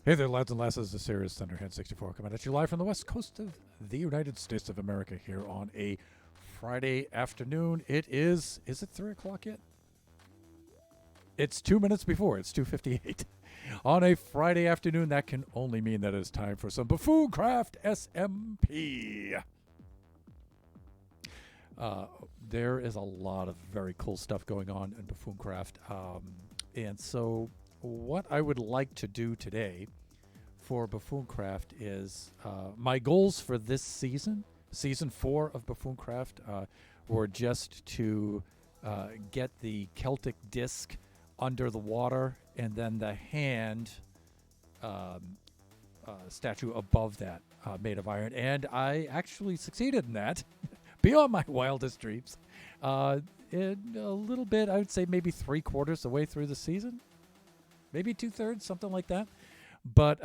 Hey there, lads and lasses. This here is Thunderhead64 coming at you live from the west coast of the United States of America here on a Friday afternoon. Is it 3 o'clock yet? It's 2 minutes before. It's 2:58. On a Friday afternoon, that can only mean that it's time for some Buffooncraft SMP. There is a lot of very cool stuff going on in Buffooncraft. And so what I would like to do today for Buffooncraft is my goals for this season 4 of Buffooncraft, were just to get the Celtic disc under the water and then the hand statue above that made of iron. And I actually succeeded in that beyond my wildest dreams. In a little bit, I would say maybe 3/4 the way through the season. Maybe 2/3, something like that. But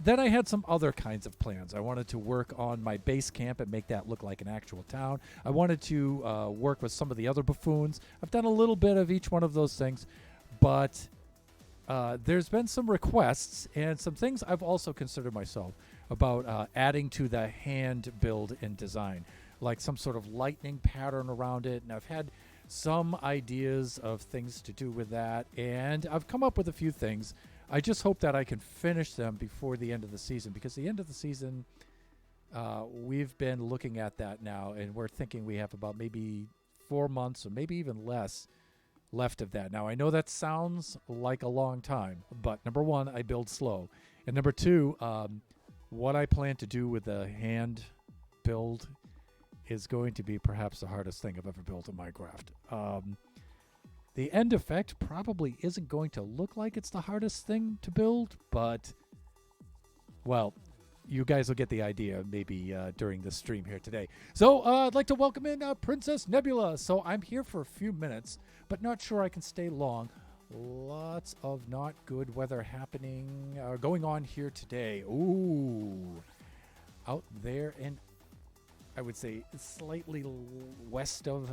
then I had some other kinds of plans. I wanted to work on my base camp and make that look like an actual town. I wanted to work with some of the other buffoons. I've done a little bit of each one of those things. But there's been some requests and some things I've also considered myself about adding to the hand build and design, like some sort of lightning pattern around it. And I've had some ideas of things to do with that, and I've come up with a few things. I just hope that I can finish them before the end of the season, because the end of the season, we've been looking at that now, and we're thinking we have about maybe 4 months or maybe even less left of that. Now, I know that sounds like a long time, but number one, I build slow. And number two, what I plan to do with the hand build is going to be perhaps the hardest thing I've ever built in Minecraft. The end effect probably isn't going to look like it's the hardest thing to build, but, well, you guys will get the idea maybe during the stream here today. So I'd like to welcome in Princess Nebula. So I'm here for a few minutes, but not sure I can stay long. Lots of not good weather happening, going on here today. Ooh, out there in, I would say, slightly west of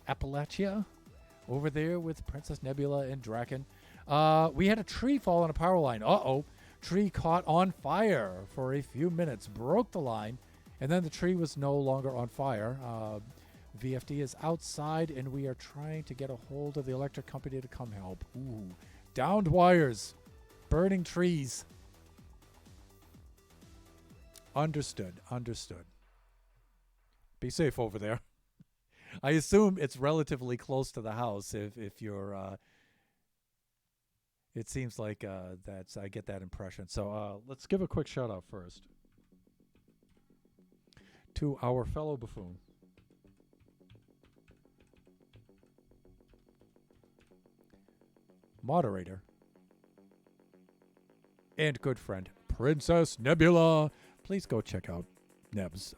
Appalachia, over there with Princess Nebula and Draken. We had a tree fall on a power line. Uh-oh. Tree caught on fire for a few minutes, broke the line, and then the tree was no longer on fire. VFD is outside, and we are trying to get a hold of the electric company to come help. Ooh. Downed wires. Burning trees. Understood. Be safe over there. I assume it's relatively close to the house if you're it seems like that's, I get that impression. So let's give a quick shout out first to our fellow buffoon, moderator, and good friend, Princess Nebula. Please go check out Nebs.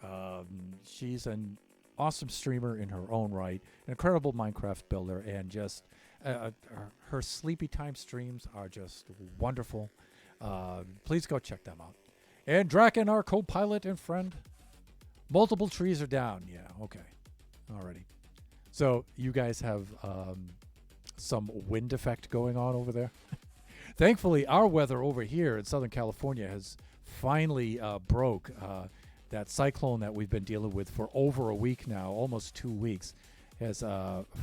She's an awesome streamer in her own right, an incredible Minecraft builder, and just her sleepy time streams are just wonderful. Please go check them out. And Draken, our co-pilot and friend. Multiple trees are down. Yeah, okay. Alrighty. So you guys have some wind effect going on over there. Thankfully, our weather over here in Southern California has finally broke. That cyclone that we've been dealing with for over a week now, almost 2 weeks, has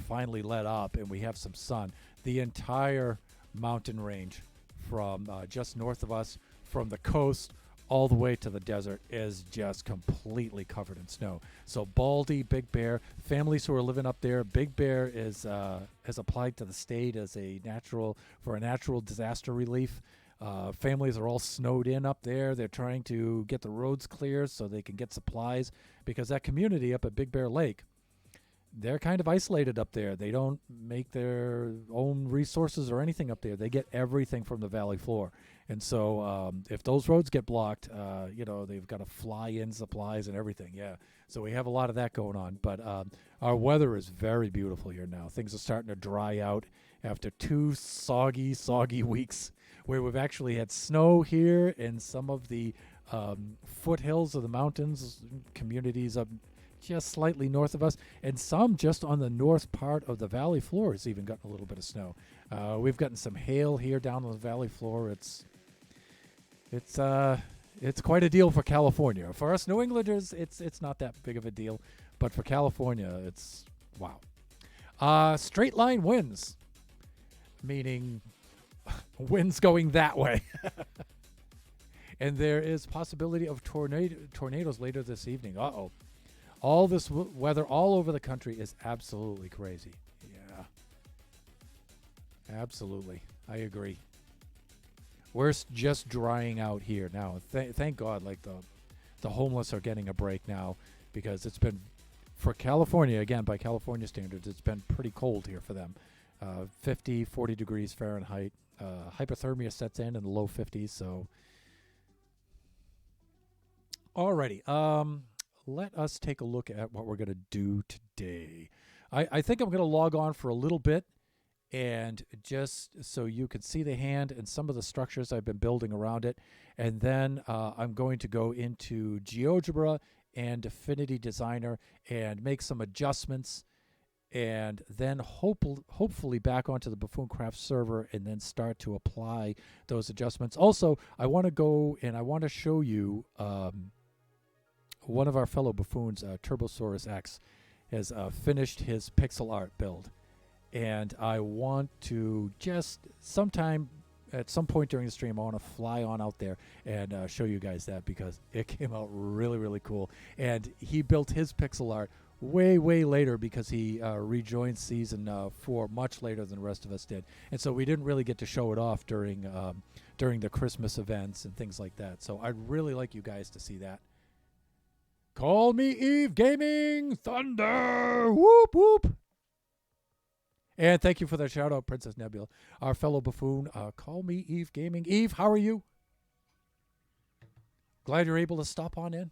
finally let up, and we have some sun. The entire mountain range from just north of us, from the coast all the way to the desert, is just completely covered in snow. So Baldy, Big Bear, families who are living up there, Big Bear is has applied to the state as a natural disaster relief. Families are all snowed in up there. They're trying to get the roads clear so they can get supplies, because that community up at Big Bear Lake, they're kind of isolated up there. They don't make their own resources or anything up there. They get everything from the valley floor. And so if those roads get blocked, they've got to fly in supplies and everything. Yeah. So we have a lot of that going on. But our weather is very beautiful here now. Things are starting to dry out after 2 soggy weeks where we've actually had snow here in some of the foothills of the mountains, communities up just slightly north of us, and some just on the north part of the valley floor has even gotten a little bit of snow. We've gotten some hail here down on the valley floor. It's It's quite a deal for California. For us New Englanders, it's not that big of a deal, but for California, it's wow. Straight line winds, meaning winds going that way. And there is possibility of tornadoes later this evening. Uh-oh. All this weather all over the country is absolutely crazy. Yeah. Absolutely. I agree. We're just drying out here now. Thank God, like the homeless are getting a break now, because it's been, for California, again, by California standards, it's been pretty cold here for them. 50, 40 degrees Fahrenheit. Hypothermia sets in the low 50s, so. Alrighty. Let us take a look at what we're going to do today. I think I'm going to log on for a little bit, and just so you can see the hand and some of the structures I've been building around it. And then I'm going to go into GeoGebra and Affinity Designer and make some adjustments, and then hopefully back onto the Buffooncraft server and then start to apply those adjustments. Also, I want to go and I want to show you one of our fellow buffoons, Turbosaurus X, has finished his pixel art build. And I want to just at some point during the stream, I want to fly on out there and show you guys that, because it came out really, really cool. And he built his pixel art way, way later, because he rejoined Season 4 much later than the rest of us did. And so we didn't really get to show it off during the Christmas events and things like that. So I'd really like you guys to see that. Call me Eve Gaming Thunder! Whoop, whoop! And thank you for that shout out, Princess Nebula, our fellow buffoon. Call me Eve Gaming. Eve, how are you? Glad you're able to stop on in.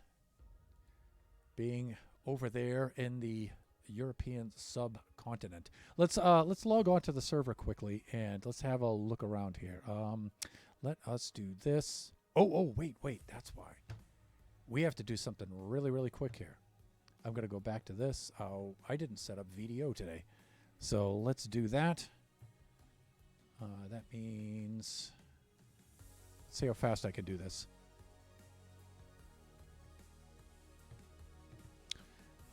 Being over there in the European subcontinent. Let's log on to the server quickly and let's have a look around here. Let us do this. Oh, wait, that's why. We have to do something really, really quick here. I'm going to go back to this. Oh, I didn't set up VDO today. So let's do that. That means, let's see how fast I can do this.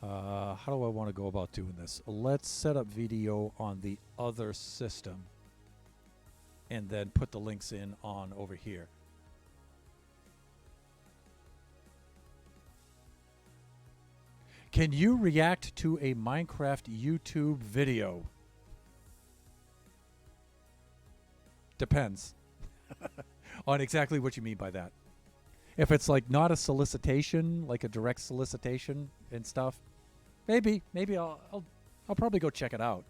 How do I want to go about doing this? Let's set up VDO on the other system and then put the links in on over here. Can you react to a Minecraft YouTube video? Depends on exactly what you mean by that. If it's like not a solicitation, like a direct solicitation and stuff, maybe I'll probably go check it out.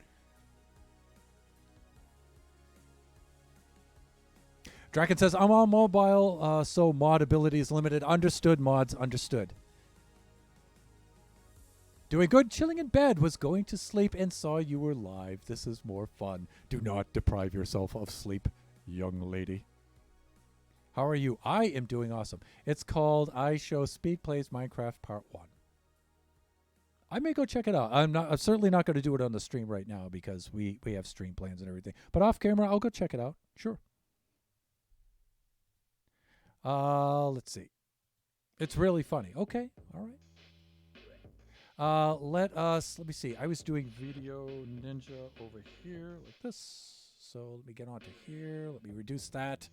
Draken says, I'm on mobile, so mod ability is limited. Understood, mods, understood. Doing good, chilling in bed, was going to sleep and saw you were live. This is more fun. Do not deprive yourself of sleep, young lady. How are you? I am doing awesome. It's called I Show Speed Plays Minecraft Part 1. I may go check it out. I'm certainly not going to do it on the stream right now because we have stream plans and everything. But off camera, I'll go check it out. Sure. Let's see. It's really funny. Okay. All right. Let me see. I was doing Video Ninja over here like this. So let me get onto here. Let me reduce that.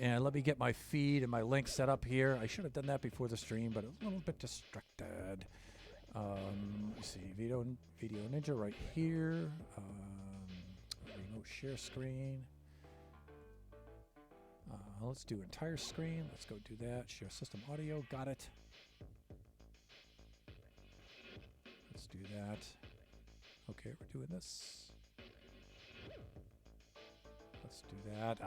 And let me get my feed and my link set up here. I should have done that before the stream, but a little bit distracted. Let me see. Video Ninja right here. Remote share screen. Let's do entire screen. Let's go do that. Share system audio. Got it. Let's do that. Okay, we're doing this. Let's do that.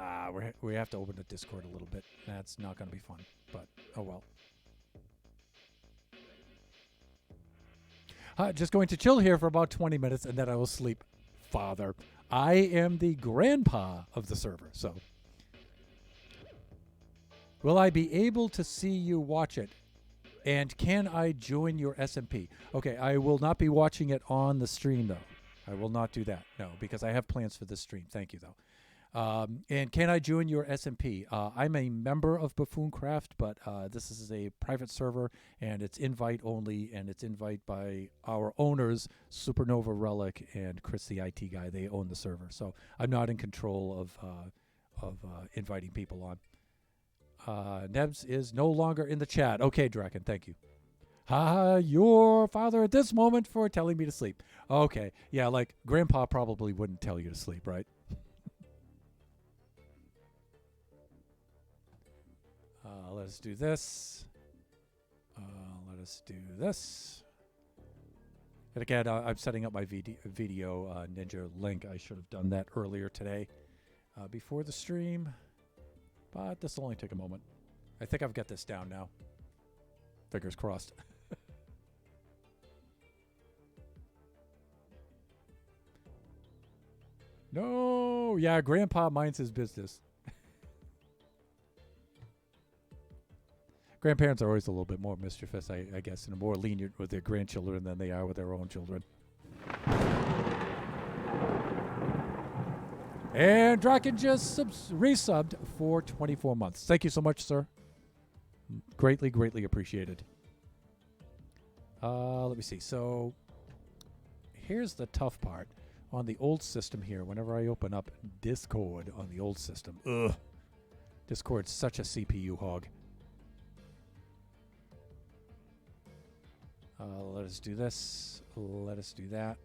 We have to open the Discord a little bit. That's not going to be fun, but oh well. Just going to chill here for about 20 minutes, and then I will sleep. Father, I am the grandpa of the server, so. Will I be able to see you watch it? And can I join your SMP? Okay, I will not be watching it on the stream, though. I will not do that, no, because I have plans for this stream. Thank you, though. And can I join your SMP? I'm a member of Buffooncraft, but this is a private server, and it's invite only, and it's invite by our owners, Supernova Relic and Chris, the IT guy. They own the server, so I'm not in control of inviting people on. Nebs is no longer in the chat. Okay, Draken, thank you. Your father at this moment for telling me to sleep. Okay, yeah, like Grandpa probably wouldn't tell you to sleep, right? Let us do this. Let us do this. And again, I'm setting up my video Ninja link. I should have done that earlier today before the stream. But this will only take a moment. I think I've got this down now. Fingers crossed. No! Yeah, Grandpa minds his business. Grandparents are always a little bit more mischievous, I guess, and more lenient with their grandchildren than they are with their own children. And Draken just resubbed for 24 months. Thank you so much, sir. Greatly, greatly appreciated. Let me see. So here's the tough part. On the old system here, whenever I open up Discord on the old system, Discord's such a CPU hog. Let us do this. Let us do that.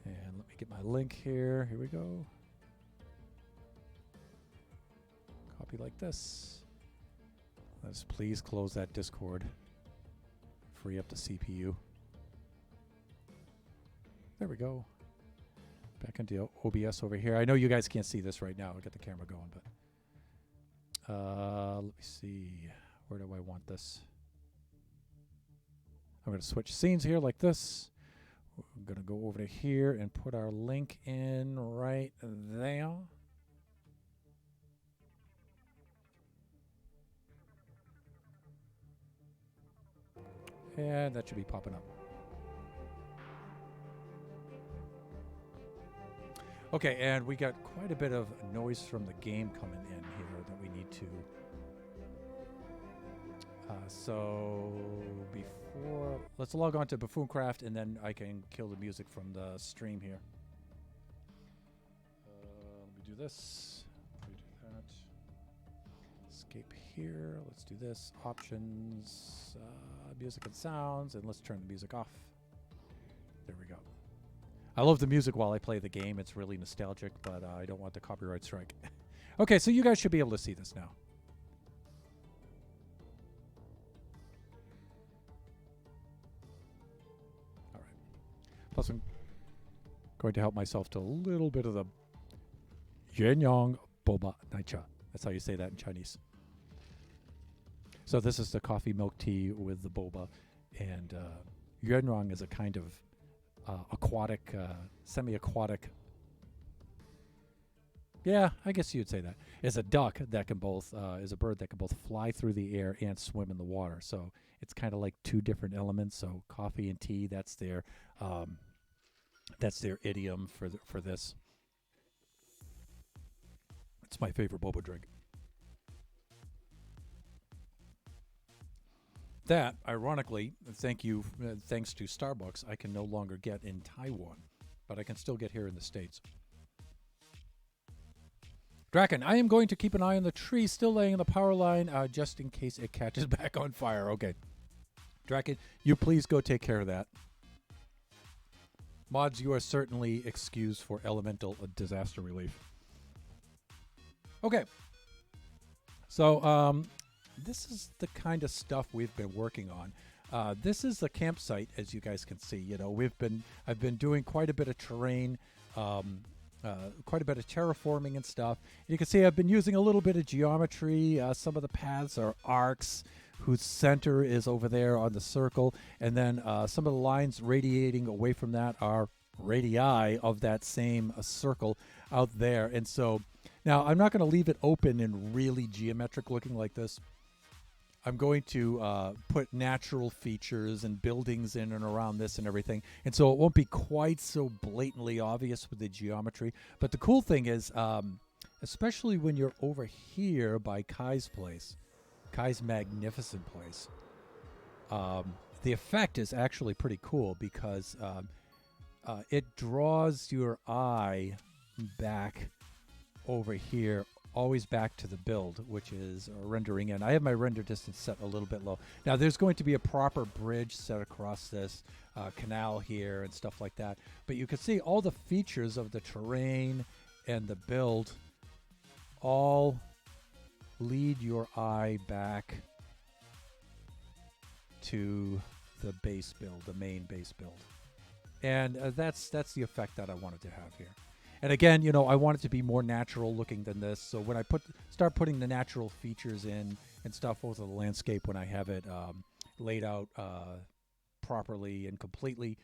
And let me get my link here. Here we go. Copy like this. Let's please close that Discord. Free up the CPU. There we go. Back into OBS over here. I know you guys can't see this right now. I'll get the camera going, but let me see. Where do I want this? I'm going to switch scenes here like this. We're going to go over to here and put our link in right there. And that should be popping up. Okay, and we got quite a bit of noise from the game coming in here that we need to... So before, let's log on to Buffooncraft, and then I can kill the music from the stream here. Let me do this. Let me do that. Escape here. Let's do this. Options, music and sounds, and let's turn the music off. There we go. I love the music while I play the game. It's really nostalgic, but I don't want the copyright strike. Okay, so you guys should be able to see this now. Plus, I'm going to help myself to a little bit of the Yuanyang Boba Naicha. That's how you say that in Chinese. So this is the coffee milk tea with the boba. And Yuanyang is a kind of aquatic, semi-aquatic. Yeah, I guess you'd say that. It's a duck that can both, is a bird that can both fly through the air and swim in the water. So it's kind of like two different elements. So coffee and tea, that's their idiom for this. It's my favorite boba drink. That, ironically, thanks to Starbucks, I can no longer get in Taiwan, but I can still get here in the States. Draken, I am going to keep an eye on the tree still laying in the power line just in case it catches back on fire. Okay. Draken, you please go take care of that. Mods, you are certainly excused for elemental disaster relief. Okay. So, this is the kind of stuff we've been working on. This is the campsite, as you guys can see. You know, I've been doing quite a bit of terrain, quite a bit of terraforming and stuff. You can see I've been using a little bit of geometry. Some of the paths are arcs, whose center is over there on the circle, and then some of the lines radiating away from that are radii of that same circle out there. And so now I'm not going to leave it open and really geometric looking like this. I'm going to put natural features and buildings in and around this and everything. And so it won't be quite so blatantly obvious with the geometry. But the cool thing is, especially when you're over here by Kai's place, Kai's magnificent place, the effect is actually pretty cool because it draws your eye back over here, always back to the build, which is rendering in. I have my render distance set a little bit low. Now, there's going to be a proper bridge set across this canal here and stuff like that. But you can see all the features of the terrain and the build all lead your eye back to the base build, the main base build. And that's the effect that I wanted to have here. And again, you know, I want it to be more natural looking than this. So when I start putting the natural features in and stuff over the landscape, when I have it laid out properly and completely,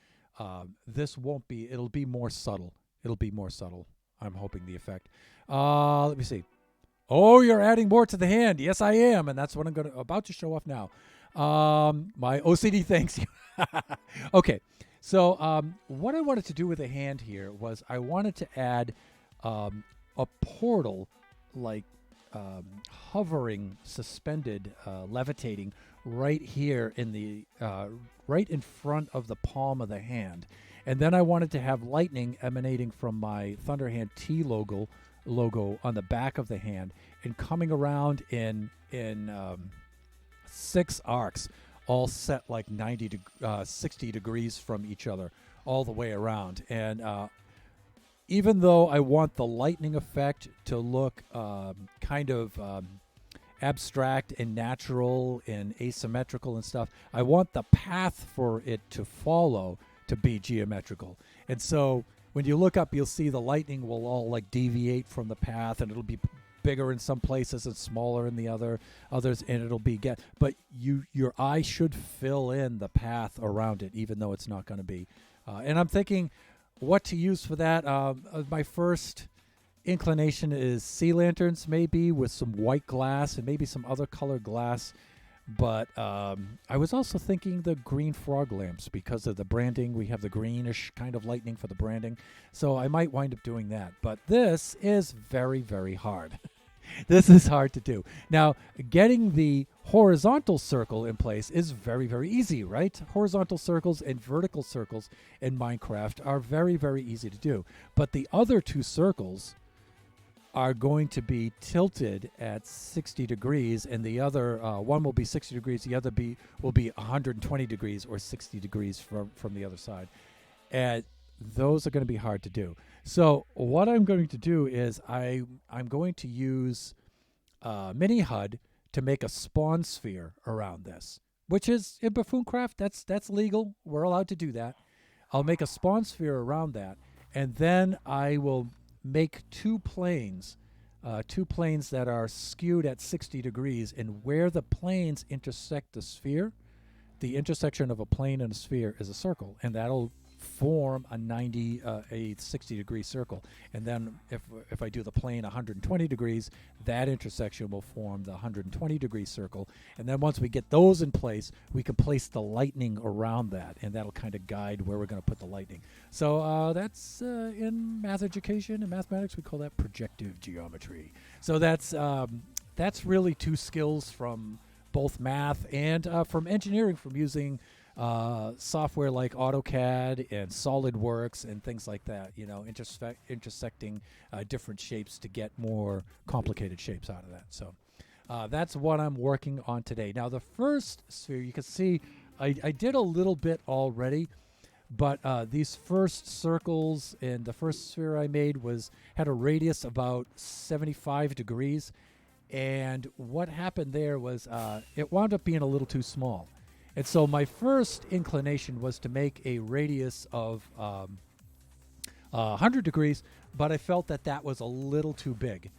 this won't be, it'll be more subtle. It'll be more subtle. I'm hoping the effect. Let me see. Oh, you're adding more to the hand. Yes, I am. And that's what I'm about to show off now. My OCD thanks you. Okay. So what I wanted to do with the hand here was I wanted to add a portal, like hovering, suspended, levitating right here in the right in front of the palm of the hand. And then I wanted to have lightning emanating from my Thunderhand T logo on the back of the hand and coming around in 6 arcs, all set like 60 degrees from each other all the way around. And even though I want the lightning effect to look kind of abstract and natural and asymmetrical and stuff, I want the path for it to follow to be geometrical. And so when you look up, you'll see the lightning will all like deviate from the path, and it'll be bigger in some places and smaller in the others, and it'll be but your eye should fill in the path around it, even though it's not going to be. And I'm thinking what to use for that. My first inclination is sea lanterns, maybe with some white glass and maybe some other colored glass. But I was also thinking the green frog lamps because of the branding. We have the greenish kind of lightning for the branding. So I might wind up doing that. But this is very, very hard. This is hard to do. Now, getting the horizontal circle in place is very, very easy, right? Horizontal circles and vertical circles in Minecraft are very, very easy to do. But the other 2 circles are going to be tilted at 60 degrees, and the other one will be 60 degrees, the other will be 120 degrees or 60 degrees from the other side. And those are going to be hard to do. So what I'm going to do is I'm going to use Mini HUD to make a spawn sphere around this, which is in Buffooncraft, that's legal. We're allowed to do that. I'll make a spawn sphere around that, and then I will make 2 planes that are skewed at 60 degrees, and where the planes intersect the sphere, the intersection of a plane and a sphere is a circle, and that'll form a 60 degree circle. And then if I do the plane 120 degrees, that intersection will form the 120 degree circle. And then once we get those in place, we can place the lightning around that, and that'll kind of guide where we're going to put the lightning. So that's in math education and mathematics, we call that projective geometry. So that's really 2 skills from both math and from engineering, from using software like AutoCAD and SolidWorks and things like that, you know, intersecting different shapes to get more complicated shapes out of that. So that's what I'm working on today. Now, the first sphere, you can see I did a little bit already, but these first circles and the first sphere I made had a radius about 75 degrees. And what happened there was it wound up being a little too small. And so my first inclination was to make a radius of 100 degrees, but I felt that was a little too big.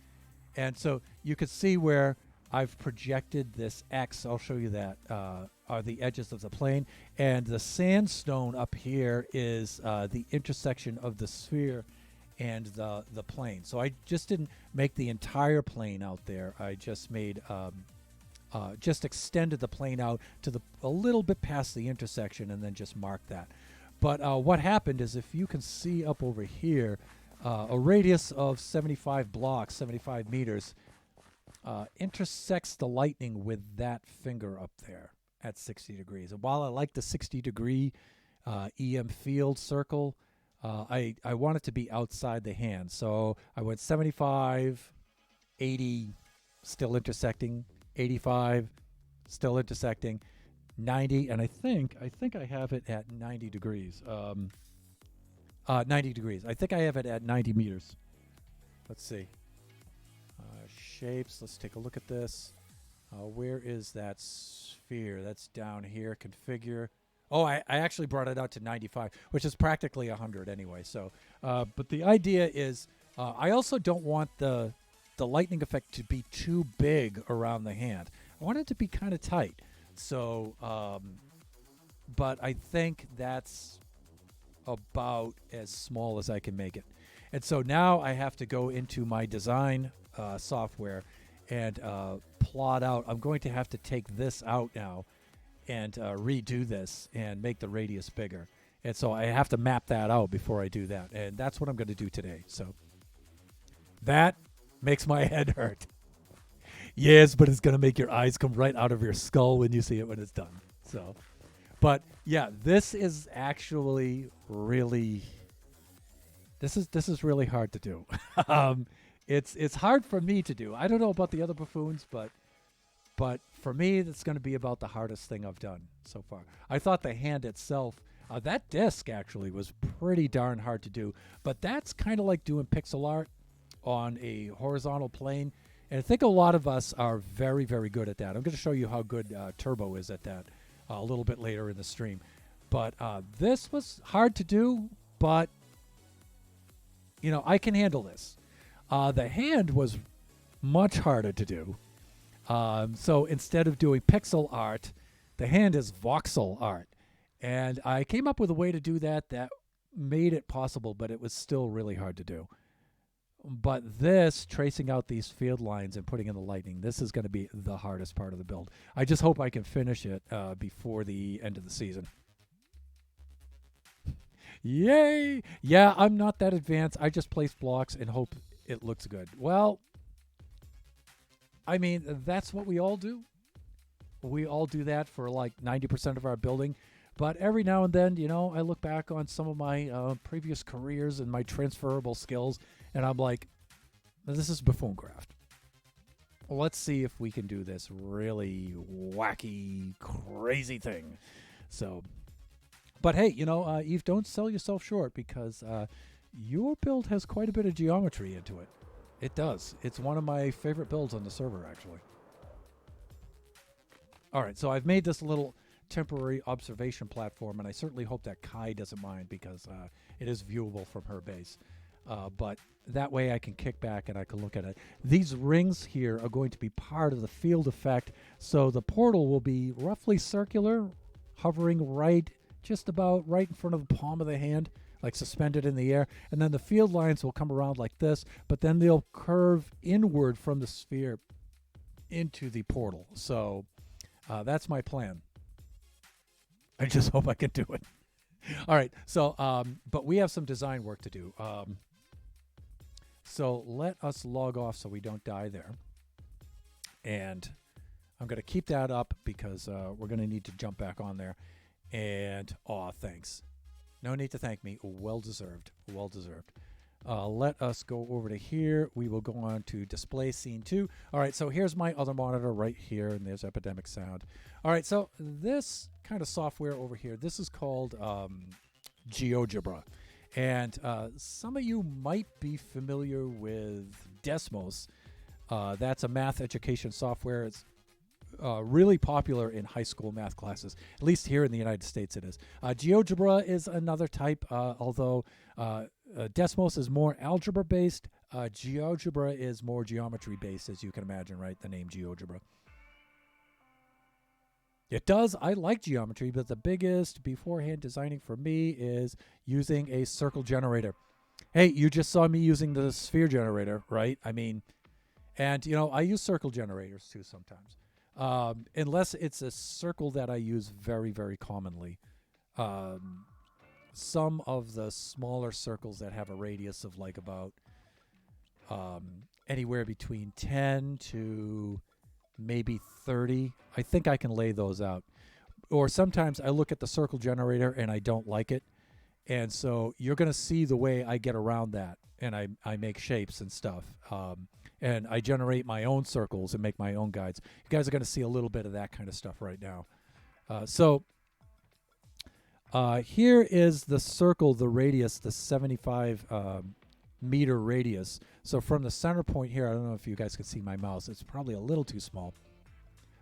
And so you could see where I've projected this X. I'll show you that are the edges of the plane. And the sandstone up here is the intersection of the sphere and the plane. So I just didn't make the entire plane out there. I just made a just extended the plane out to a little bit past the intersection and then just marked that. But what happened is, if you can see up over here, a radius of 75 blocks, 75 meters, intersects the lightning with that finger up there at 60 degrees. And while I like the 60-degree EM field circle, I want it to be outside the hand. So I went 75, 80, still intersecting, 85, still intersecting, 90, and I think I have it at 90 degrees. 90 degrees. I think I have it at 90 meters. Let's see. Shapes. Let's take a look at this. Where is that sphere? That's down here. Configure. Oh, I actually brought it out to 95, which is practically 100 anyway. So, but the idea is, I also don't want the lightning effect to be too big around the hand. I want it to be kind of tight. So, but I think that's about as small as I can make it. And so now I have to go into my design software and plot out. I'm going to have to take this out now and redo this and make the radius bigger. And so I have to map that out before I do that. And that's what I'm going to do today. So that makes my head hurt. Yes, but it's going to make your eyes come right out of your skull when you see it when it's done. So, but yeah, this is actually really, this is really hard to do. It's hard for me to do. I don't know about the other buffoons, but for me, it's going to be about the hardest thing I've done so far. I thought the hand itself, that disc actually was pretty darn hard to do, but that's kind of like doing pixel art on a horizontal plane. And I think a lot of us are very, very good at that. I'm going to show you how good Turbo is at that a little bit later in the stream. But this was hard to do, but, you know, I can handle this. The hand was much harder to do. So instead of doing pixel art, the hand is voxel art. And I came up with a way to do that made it possible, but it was still really hard to do. But this, tracing out these field lines and putting in the lightning, this is going to be the hardest part of the build. I just hope I can finish it before the end of the season. Yay! Yeah, I'm not that advanced. I just place blocks and hope it looks good. Well, I mean, that's what we all do. We all do that for like 90% of our building. But every now and then, you know, I look back on some of my previous careers and my transferable skills, and I'm like, this is Buffooncraft. Let's see if we can do this really wacky, crazy thing. So, but hey, you know, Eve, don't sell yourself short, because your build has quite a bit of geometry into it. It does. It's one of my favorite builds on the server, actually. All right, so I've made this little temporary observation platform, and I certainly hope that Kai doesn't mind, because it is viewable from her base. But that way I can kick back and I can look at it. These rings here are going to be part of the field effect, so the portal will be roughly circular, hovering just about right in front of the palm of the hand, like suspended in the air, and then the field lines will come around like this, but then they'll curve inward from the sphere into the portal. So that's my plan. I just hope I can do it. All right, so but we have some design work to do. So let us log off so we don't die there. And I'm going to keep that up because we're going to need to jump back on there. And, thanks. No need to thank me. Well deserved. Well deserved. Let us go over to here. We will go on to display scene 2. All right, so here's my other monitor right here, and there's Epidemic Sound. All right, so this kind of software over here, this is called GeoGebra. And some of you might be familiar with Desmos. That's a math education software. It's really popular in high school math classes. At least here in the United States it is. GeoGebra is another type, although Desmos is more algebra-based. GeoGebra is more geometry-based, as you can imagine, right? The name GeoGebra. It does. I like geometry, but the biggest beforehand designing for me is using a circle generator. Hey, you just saw me using the sphere generator, right? I mean, and, you know, I use circle generators too sometimes. unless it's a circle that I use very, very commonly. Um, some of the smaller circles that have a radius of like about anywhere between 10 to maybe 30, I think I can lay those out. Or sometimes I look at the circle generator and I don't like it. And so you're going to see the way I get around that. And I make shapes and stuff. And I generate my own circles and make my own guides. You guys are going to see a little bit of that kind of stuff right now. Here is the circle, the radius, the 75 meter radius. So from the center point here, I don't know if you guys can see my mouse. It's probably a little too small.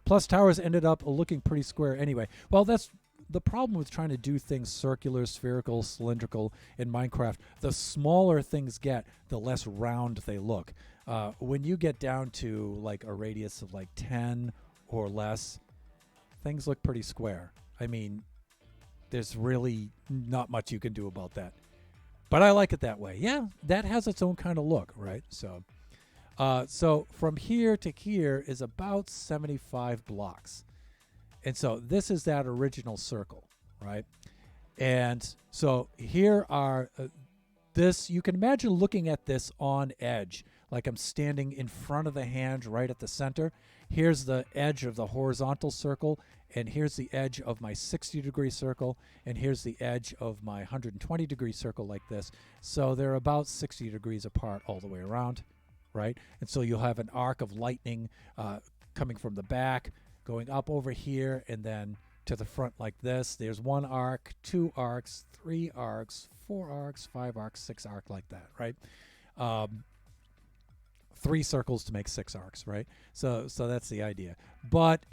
Plus towers ended up looking pretty square anyway. Well, that's the problem with trying to do things circular, spherical, cylindrical in Minecraft. The smaller things get, the less round they look. When you get down to like a radius of like 10 or less, things look pretty square. I mean, there's really not much you can do about that. But I like it that way. Yeah, that has its own kind of look, right? So from here to here is about 75 blocks. And so this is that original circle, right? And so here are this, you can imagine looking at this on edge, like I'm standing in front of the hand right at the center. Here's the edge of the horizontal circle, and here's the edge of my 60-degree circle, and here's the edge of my 120-degree circle like this. So they're about 60 degrees apart all the way around, right? And so you'll have an arc of lightning coming from the back, going up over here, and then to the front like this. There's one arc, 2 arcs, 3 arcs, 4 arcs, 5 arcs, 6 arcs like that, right? 3 circles to make 6 arcs, right? So that's the idea. But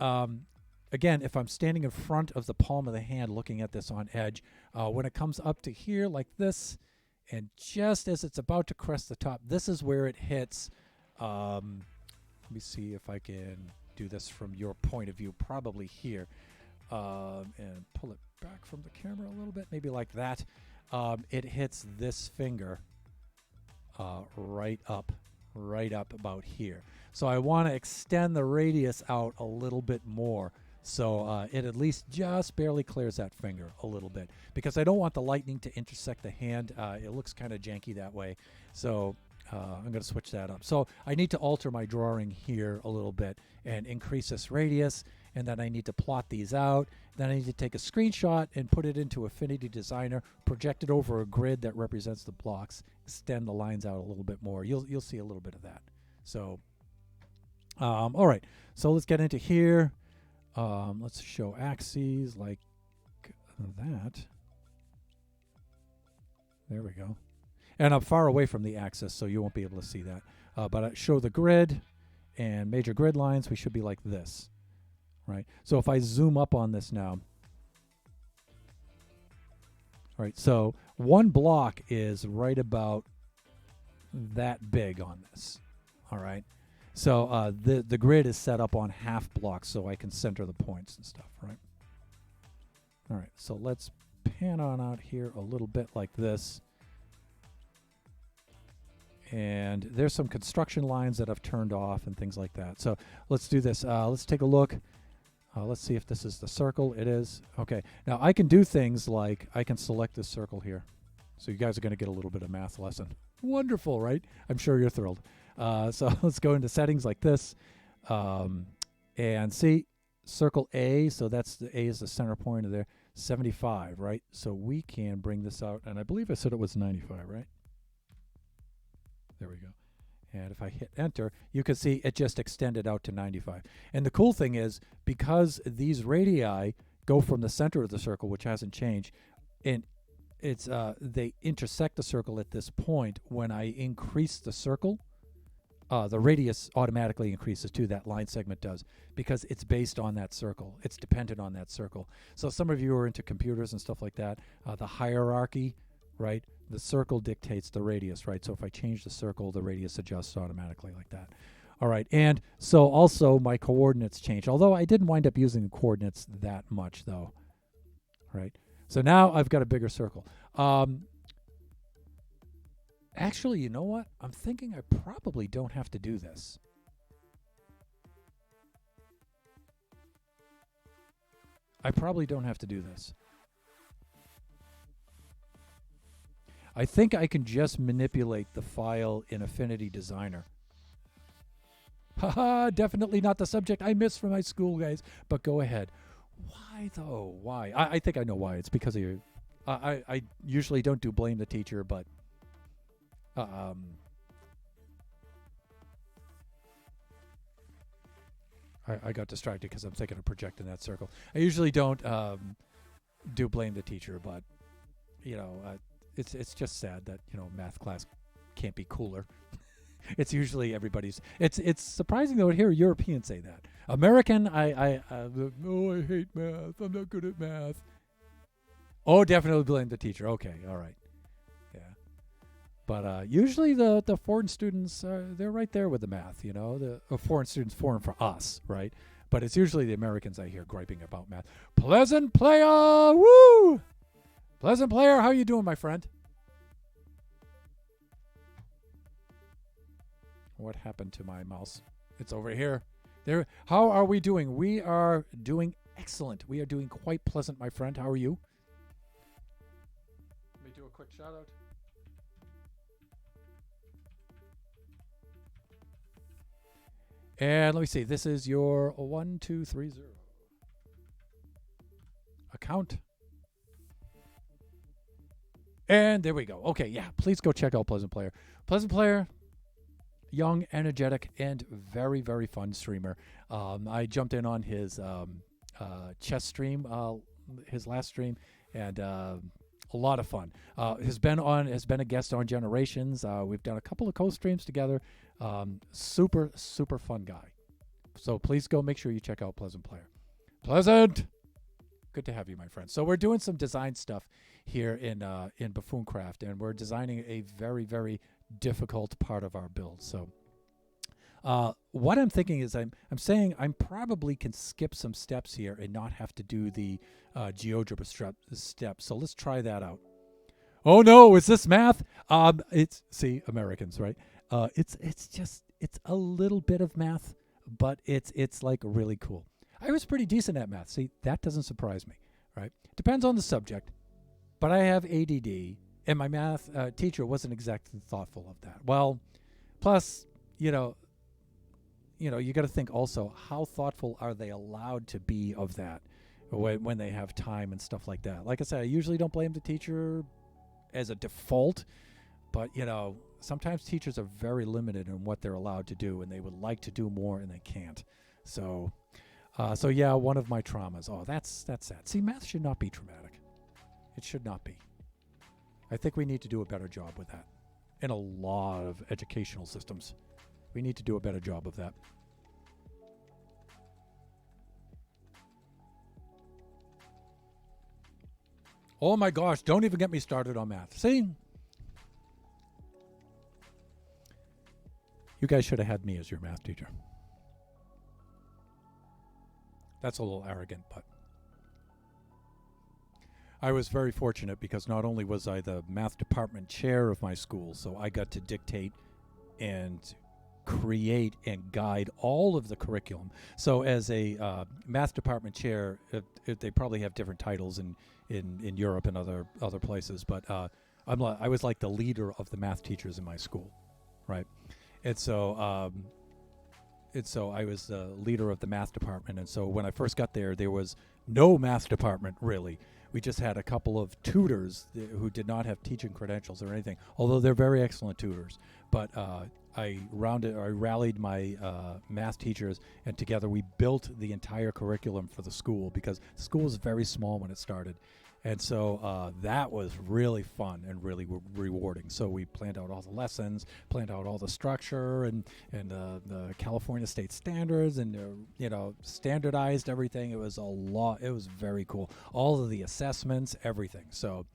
again, if I'm standing in front of the palm of the hand looking at this on edge, when it comes up to here like this, and just as it's about to crest the top, this is where it hits. Let me see if I can do this from your point of view, probably here. And pull it back from the camera a little bit, maybe like that. It hits this finger right up about here. So I want to extend the radius out a little bit more, so it at least just barely clears that finger a little bit, because I don't want the lightning to intersect the hand. It looks kind of janky that way. So I'm going to switch that up. So I need to alter my drawing here a little bit and increase this radius, and then I need to plot these out. Then I need to take a screenshot and put it into Affinity Designer, project it over a grid that represents the blocks, extend the lines out a little bit more. You'll see a little bit of that. So, all right. So let's get into here. Let's show axes like that. There we go. And I'm far away from the axis, so you won't be able to see that. But I show the grid and major grid lines. We should be like this, right? So if I zoom up on this now, right? So one block is right about that big on this, all right? So the grid is set up on half blocks, so I can center the points and stuff, right? All right, so let's pan on out here a little bit like this. And there's some construction lines that I've turned off and things like that. So let's do this. Let's take a look. Let's see if this is the circle. It is. Okay. Now I can do things like I can select this circle here. So you guys are going to get a little bit of math lesson. Wonderful, right? I'm sure you're thrilled. So let's go into settings like this. And see, circle A. So that's the A is the center point of there. 75, right? So we can bring this out. And I believe I said it was 95, right? There we go. And if I hit enter, you can see it just extended out to 95. And the cool thing is, because these radii go from the center of the circle, which hasn't changed, and it's they intersect the circle at this point. When I increase the circle, the radius automatically increases too. That line segment does, because it's based on that circle. It's dependent on that circle. So some of you are into computers and stuff like that. The hierarchy, right? The circle dictates the radius, right? So if I change the circle, the radius adjusts automatically like that. All right, and so also my coordinates change, although I didn't wind up using the coordinates that much though, right? So now I've got a bigger circle. Actually, you know what? I'm thinking I probably don't have to do this. I probably don't have to do this. I think I can just manipulate the file in Affinity Designer. Haha, definitely not the subject I missed from my school, guys. But go ahead. Why, though? Why? I think I know why. It's because of your... I usually don't do blame the teacher, but... I got distracted because I'm thinking of projecting that circle. I usually don't do blame the teacher, but, it's just sad that, math class can't be cooler. It's usually everybody's. It's surprising though to hear Europeans say that. American, I hate math. I'm not good at math. Oh, definitely blame the teacher. Okay, all right, yeah. But usually the foreign students, they're right there with the math. The foreign students, foreign for us, right? But it's usually the Americans I hear griping about math. Pleasant player, woo! Pleasant player, how you doing, my friend? What happened to my mouse? It's over here. There. How are we doing? We are doing excellent. We are doing quite pleasant, my friend. How are you? Let me do a quick shout out. And let me see. This is your 1230 account. And there we go. Okay, yeah. Please go check out Pleasant Player. Pleasant Player. Young, energetic, and very, very fun streamer. I jumped in on his chess stream, his last stream, and a lot of fun. Has been a guest on Generations. We've done a couple of co-streams together. Super, super fun guy. So please go make sure you check out Pleasant Player. Pleasant! Good to have you, my friend. So we're doing some design stuff here in Buffooncraft, and we're designing a very, very difficult part of our build. So what I'm thinking is I'm saying I probably can skip some steps here and not have to do the GeoGebra steps. So let's try that out. Oh no, is this math? It's Americans, right? It's a little bit of math, but it's like really cool. I was pretty decent at math. See, that doesn't surprise me, right? Depends on the subject, but I have ADD. And my math teacher wasn't exactly thoughtful of that. Well, plus, you got to think also, how thoughtful are they allowed to be of that when they have time and stuff like that? Like I said, I usually don't blame the teacher as a default, but, sometimes teachers are very limited in what they're allowed to do, and they would like to do more and they can't. So yeah, one of my traumas. Oh, that's sad. See, math should not be traumatic. It should not be. I think we need to do a better job with that. In a lot of educational systems, we need to do a better job of that. Oh my gosh, don't even get me started on math. See? You guys should have had me as your math teacher. That's a little arrogant, but I was very fortunate because not only was I the math department chair of my school, so I got to dictate and create and guide all of the curriculum. So as a math department chair, they probably have different titles in Europe and other places, but I was like the leader of the math teachers in my school, right? And so I was the leader of the math department. And so when I first got there was no math department, really. We just had a couple of tutors who did not have teaching credentials or anything, although they're very excellent tutors. But I rallied my math teachers, and together we built the entire curriculum for the school, because the school was very small when it started. And so that was really fun and really rewarding. So we planned out all the lessons, planned out all the structure and the California state standards, and standardized everything. It was a lot. It was very cool. All of the assessments, everything. So,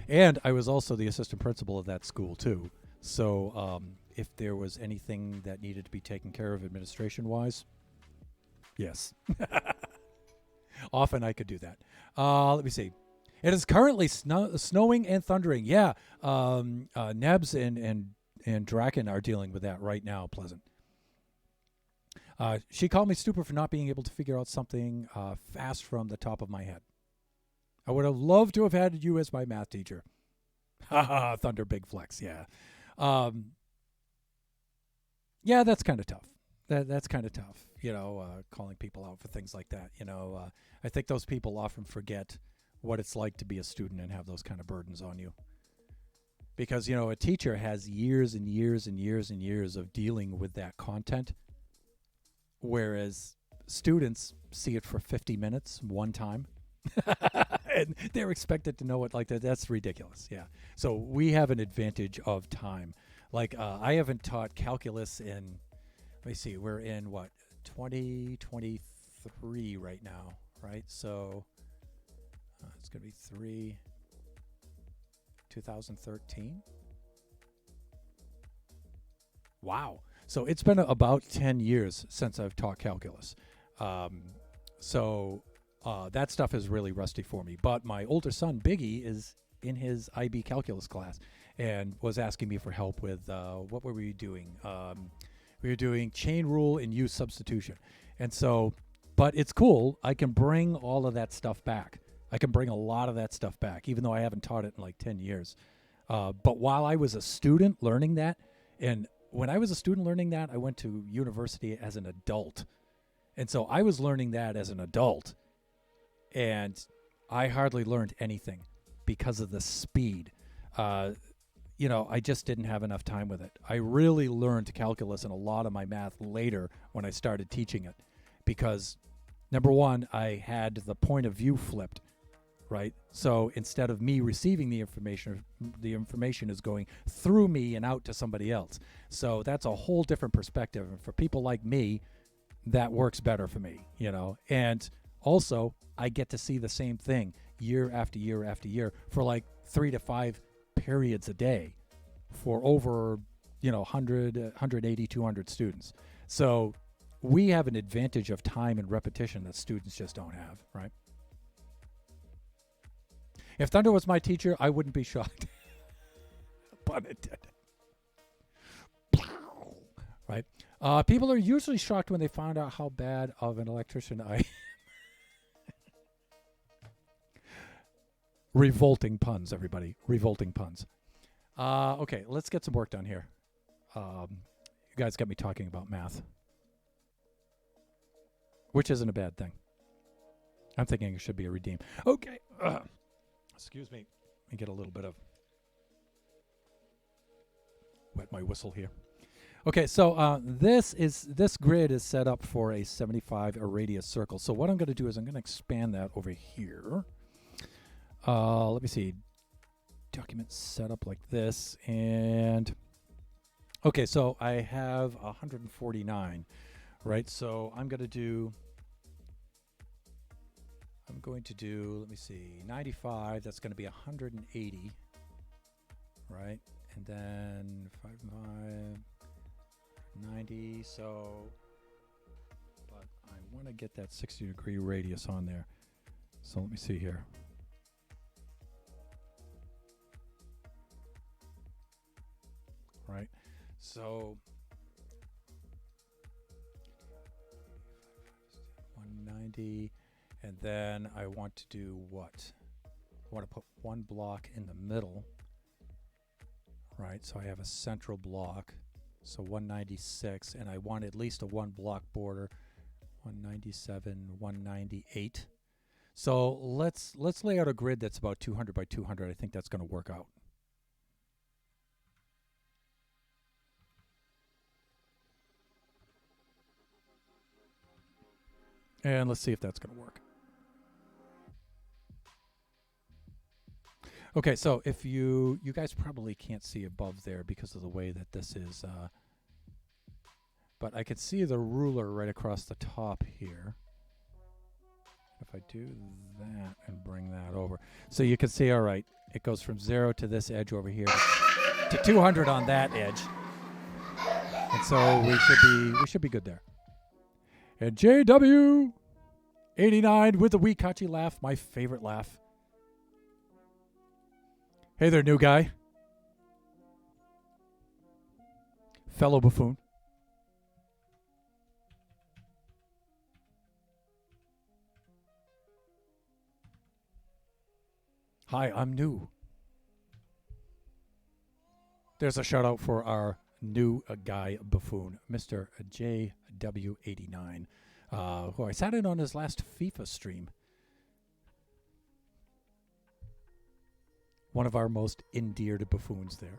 and I was also the assistant principal of that school too. So if there was anything that needed to be taken care of administration-wise, yes. Often I could do that. Let me see. It is currently snowing and thundering. Yeah, Nebs and Draken are dealing with that right now, Pleasant. She called me stupid for not being able to figure out something fast from the top of my head. I would have loved to have had you as my math teacher. Ha ha, Thunder Big Flex, yeah. Yeah, that's kind of tough. That's kind of tough, calling people out for things like that. I think those people often forget what it's like to be a student and have those kind of burdens on you. Because, a teacher has years and years and years and years of dealing with that content, whereas students see it for 50 minutes one time. And they're expected to know it like that. That's ridiculous, yeah. So we have an advantage of time. Like, I haven't taught calculus in... Let me see, we're in 2023 right now, right? So it's going to be 2013. Wow. So it's been about 10 years since I've taught calculus. So that stuff is really rusty for me. But my older son, Biggie, is in his IB calculus class and was asking me for help with, what were we doing? We were doing chain rule and use substitution. And so, but it's cool. I can bring all of that stuff back. I can bring a lot of that stuff back, even though I haven't taught it in like 10 years. But while I was a student learning that, and when I was a student learning that, I went to university as an adult. And so I was learning that as an adult. And I hardly learned anything because of the speed. I just didn't have enough time with it. I really learned calculus and a lot of my math later when I started teaching it because, number one, I had the point of view flipped, right? So instead of me receiving the information is going through me and out to somebody else. So that's a whole different perspective. And for people like me, that works better for me, And also, I get to see the same thing year after year after year for like 3 to 5 periods a day for over 100 180 200 students. So we have an advantage of time and repetition that students just don't have, right? If Thunder was my teacher, I wouldn't be shocked. Pun intended. Right? People are usually shocked when they find out how bad of an electrician I am. Revolting puns, everybody. Revolting puns. Okay, let's get some work done here. You guys got me talking about math, which isn't a bad thing. I'm thinking it should be a redeem. Okay. Excuse me. Let me get a little bit of wet my whistle here. Okay, so this grid is set up for a 75 radius circle. So what I'm going to do is I'm going to expand that over here. Let me see. Document set up like this. And okay, so I have 149, right? So I'm going to do, let me see, 95. That's going to be 180, right? And then 5, 90. So, but I want to get that 60-degree radius on there. So let me see here. Right, so 190, and then I want to do what? I want to put one block in the middle, right? So I have a central block, so 196, and I want at least a one block border, 197, 198. So let's lay out a grid that's about 200 by 200. I think that's going to work out. And let's see if that's going to work. Okay, so if you guys probably can't see above there because of the way that this is, but I can see the ruler right across the top here. If I do that and bring that over. So you can see, all right, it goes from 0 to this edge over here to 200 on that edge. And so we should be good there. And JW89 with the Wikachi laugh, my favorite laugh. Hey there, new guy. Fellow buffoon. Hi, I'm new. There's a shout out for our new guy buffoon, Mr. JW89, who I sat in on his last FIFA stream. One of our most endeared buffoons there.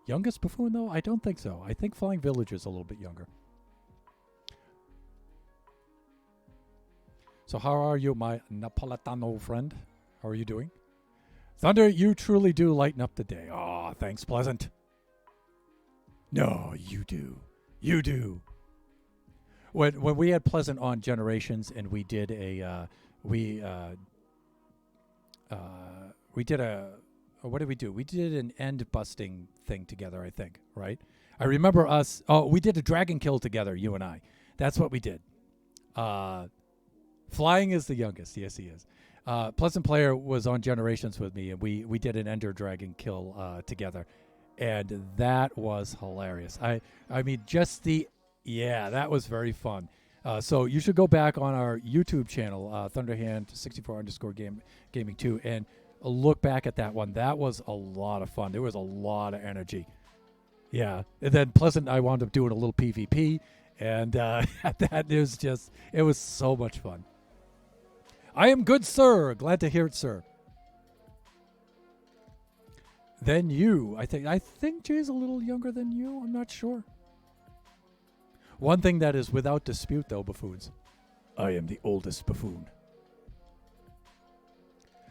Youngest buffoon, though? I don't think so. I think Flying Village is a little bit younger. So how are you, my Napolitano friend? How are you doing? Thunder, you truly do lighten up the day. Aw, thanks, Pleasant. No, you do. You do. When we had Pleasant on Generations and we did a we did a what did we do? We did an end busting thing together, I think, right? I remember us. Oh, we did a dragon kill together, you and I. That's what we did. Flying is the youngest. Yes, he is. Pleasant Player was on Generations with me, and we did an Ender Dragon kill together, and that was hilarious. I mean, just that was very fun. So you should go back on our YouTube channel, Thunderhand64_gaming 2, and look back at that one. That was a lot of fun. There was a lot of energy. Yeah, and then Pleasant and I wound up doing a little PvP, and it was so much fun. I am good, sir. Glad to hear it, sir. Then you. I think Jay's a little younger than you. I'm not sure. One thing that is without dispute, though, buffoons, I am the oldest buffoon.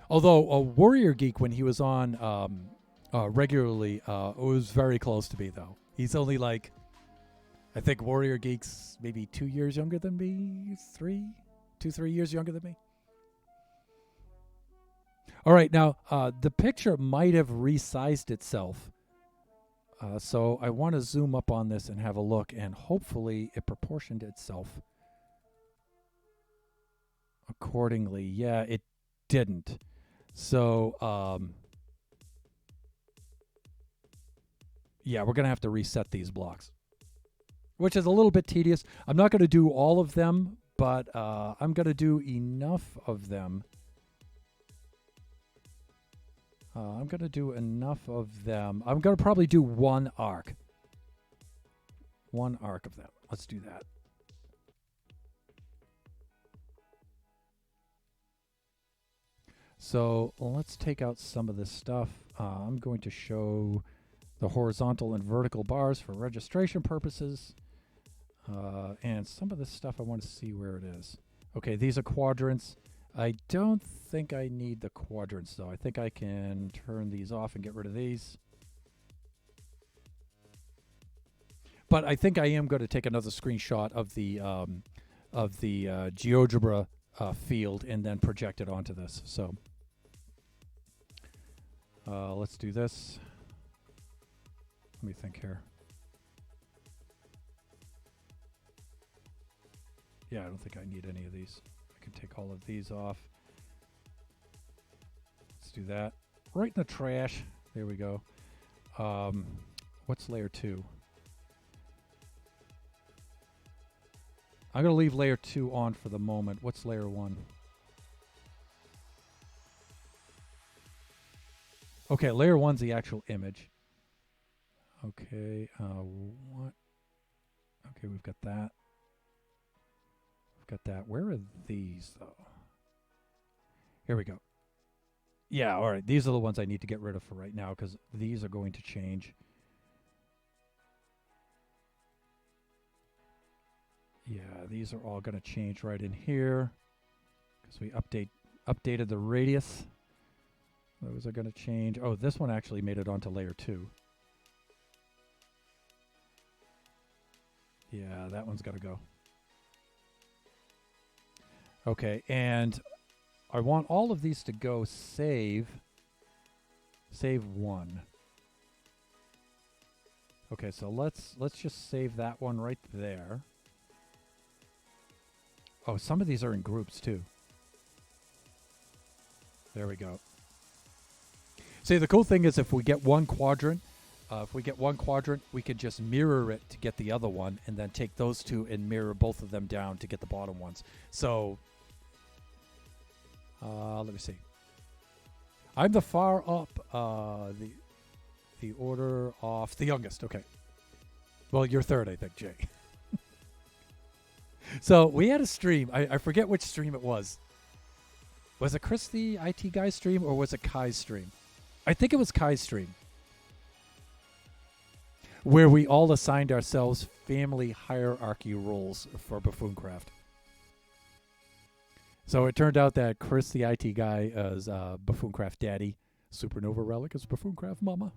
Although a Warrior Geek, when he was on regularly, was very close to me, though. He's only like, I think Warrior Geek's maybe 2 years younger than me, 3 years younger than me. All right, now, the picture might have resized itself. So I want to zoom up on this and have a look, and hopefully it proportioned itself accordingly. Yeah, it didn't. So, yeah, we're going to have to reset these blocks, which is a little bit tedious. I'm not going to do all of them, but I'm going to do enough of them. I'm going to do enough of them. I'm going to probably do one arc. One arc of them. Let's do that. So let's take out some of this stuff. I'm going to show the horizontal and vertical bars for registration purposes. And some of this stuff I want to see where it is. Okay, these are quadrants. I don't think I need the quadrants, though. I think I can turn these off and get rid of these. But I think I am going to take another screenshot of the GeoGebra field and then project it onto this. So let's do this. Let me think here. Yeah, I don't think I need any of these. I can take all of these off. Let's do that. Right in the trash. There we go. What's layer 2? I'm going to leave layer 2 on for the moment. What's layer 1? Okay, layer 1's the actual image. Okay, what? Okay, we've got that. Got that. Where are these, though? Here we go. Yeah, all right. These are the ones I need to get rid of for right now because these are going to change. Yeah, these are all going to change right in here because we updated the radius. Those are going to change. Oh, this one actually made it onto layer 2. Yeah, that one's got to go. Okay, and I want all of these to go save 1. Okay, so let's just save that one right there. Oh, some of these are in groups too. There we go. See, the cool thing is if we get one quadrant, we could just mirror it to get the other one, and then take those two and mirror both of them down to get the bottom ones. So, let me see. I'm the far up, the order of the youngest. Okay. Well, you're third, I think, Jay. So we had a stream. I forget which stream it was. Was it Chris the IT guy stream or was it Kai's stream? I think it was Kai's stream. Where we all assigned ourselves family hierarchy roles for Buffooncraft. So it turned out that Chris the IT guy is Buffooncraft daddy. Supernova Relic is Buffooncraft mama.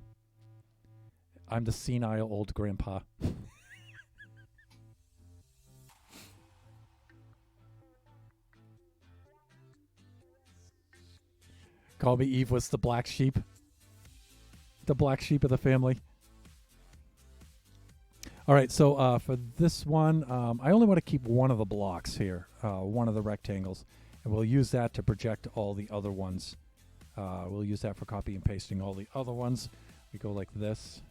I'm the senile old grandpa. Call me Eve was the black sheep. The black sheep of the family. All right, so for this one, I only want to keep one of the blocks here, one of the rectangles, and we'll use that to project all the other ones. We'll use that for copy and pasting all the other ones. We go like this.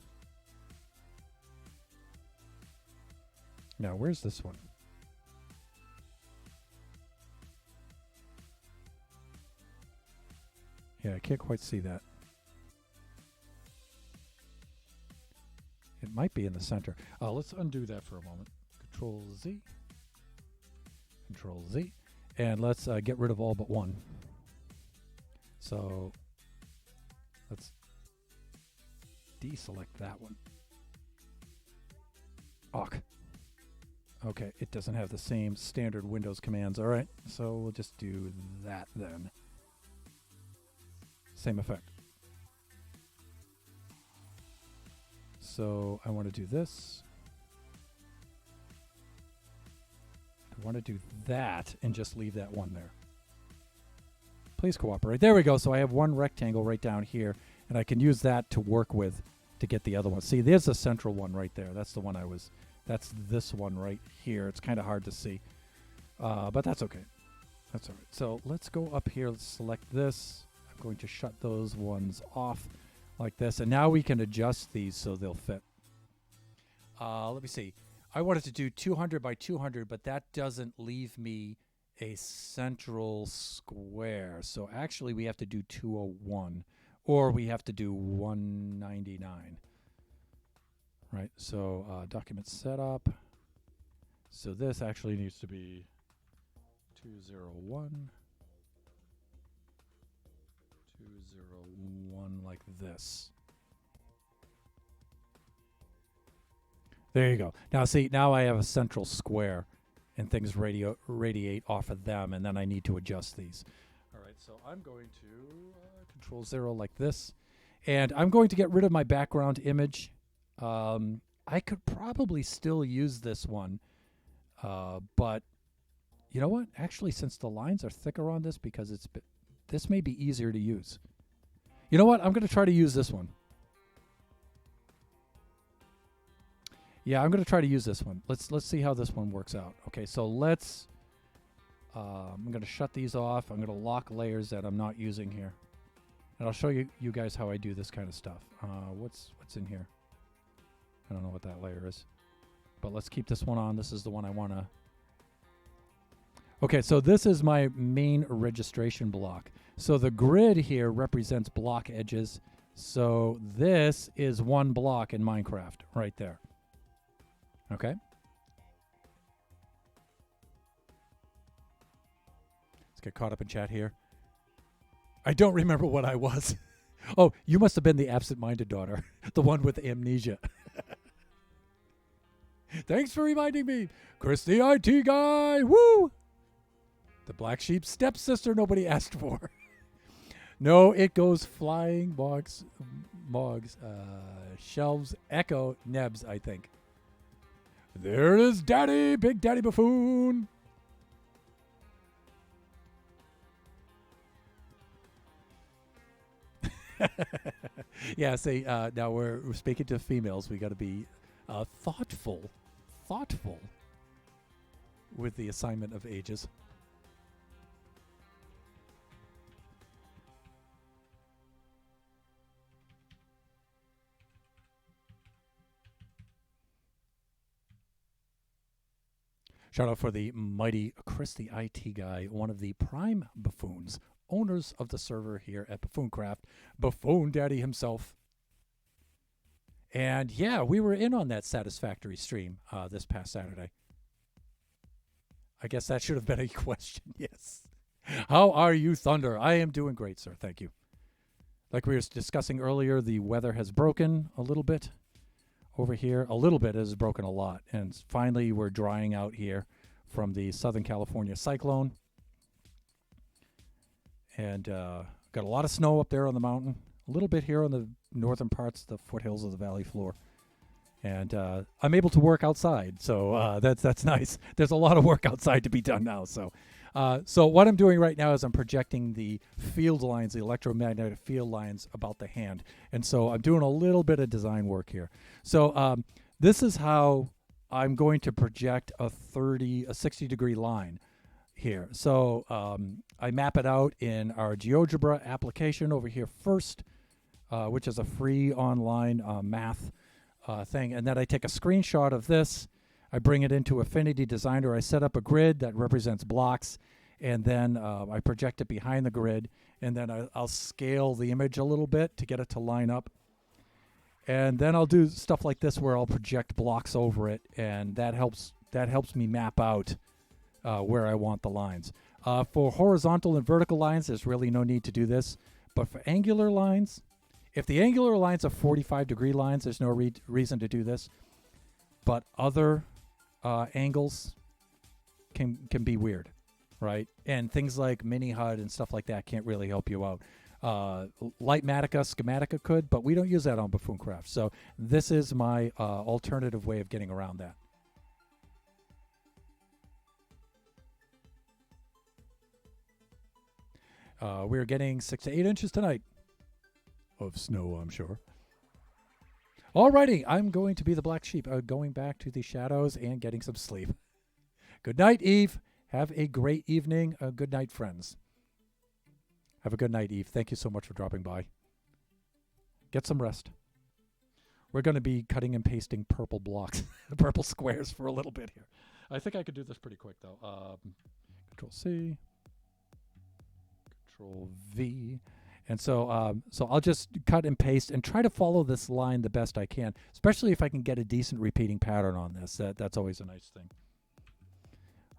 Now, where's this one? Yeah, I can't quite see that. It might be in the center. Let's undo that for a moment. Control Z. Control Z. And let's get rid of all but one. So let's deselect that one. Awk. Okay, it doesn't have the same standard Windows commands. All right, so we'll just do that then. Same effect. So I want to do this. I want to do that and just leave that one there. Please cooperate. There we go. So I have one rectangle right down here, and I can use that to work with to get the other one. See, there's the central one right there. That's the one I was... That's this one right here. It's kind of hard to see, but that's okay. That's all right. So let's go up here. Let's select this. I'm going to shut those ones off like this. And now we can adjust these so they'll fit. Let me see. I wanted to do 200 by 200, but that doesn't leave me a central square. So actually we have to do 201, or we have to do 199. Right, so document setup. So this actually needs to be 201. 201 like this. There you go. Now see, now I have a central square and things radiate off of them, and then I need to adjust these. All right, so I'm going to Control 0 like this. And I'm going to get rid of my background image. I could probably still use this one, but you know what? Actually, since the lines are thicker on this, because this may be easier to use. You know what? I'm going to try to use this one. Yeah, I'm going to try to use this one. Let's see how this one works out. Okay, so let's. I'm going to shut these off. I'm going to lock layers that I'm not using here, and I'll show you guys how I do this kind of stuff. What's in here? I don't know what that layer is, but let's keep this one on. This is the one I want to. Okay, so this is my main registration block. So the grid here represents block edges. So this is one block in Minecraft right there. Okay. Let's get caught up in chat here. I don't remember what I was. Oh, you must have been the absent-minded daughter, the one with amnesia. Thanks for reminding me. Chris the IT guy. Woo! The black sheep stepsister nobody asked for. No, it goes flying, Mogs, shelves, echo, Nebs, I think. There it is, Daddy, Big Daddy Buffoon. Yeah, see, now we're speaking to females. We got to be thoughtful with the assignment of ages. Shout out for the mighty Chris the IT guy, one of the prime buffoons owners of the server here at Buffooncraft, Buffoon Daddy himself. And yeah, we were in on that Satisfactory stream this past Saturday. I guess that should have been a question. Yes. How are you, Thunder? I am doing great, sir. Thank you. Like we were discussing earlier, the weather has broken a little bit over here. A little bit has broken a lot. And finally, we're drying out here from the Southern California cyclone. And got a lot of snow up there on the mountain. A little bit here on the northern parts, the foothills of the valley floor. And I'm able to work outside, so that's nice. There's a lot of work outside to be done now. So what I'm doing right now is I'm projecting the field lines, the electromagnetic field lines about the hand. And so I'm doing a little bit of design work here. So this is how I'm going to project a 60-degree line here. So I map it out in our GeoGebra application over here first, which is a free online math thing. And then I take a screenshot of this. I bring it into Affinity Designer. I set up a grid that represents blocks, and then I project it behind the grid, and then I'll scale the image a little bit to get it to line up. And then I'll do stuff like this where I'll project blocks over it, and that helps me map out where I want the lines. For horizontal and vertical lines, there's really no need to do this. But for angular lines, if the angular lines are 45-degree lines, there's no reason to do this. But other angles can be weird, right? And things like mini HUD and stuff like that can't really help you out. Lightmatica, Schematica could, but we don't use that on Buffooncraft. So this is my alternative way of getting around that. We're getting 6 to 8 inches tonight of snow, I'm sure. Alrighty, I'm going to be the black sheep, going back to the shadows and getting some sleep. Good night, Eve. Have a great evening. Good night, friends. Have a good night, Eve. Thank you so much for dropping by. Get some rest. We're going to be cutting and pasting purple blocks, purple squares for a little bit here. I think I could do this pretty quick, though. Control C. Control V. And so I'll just cut and paste and try to follow this line the best I can, especially if I can get a decent repeating pattern on this. That's always a nice thing.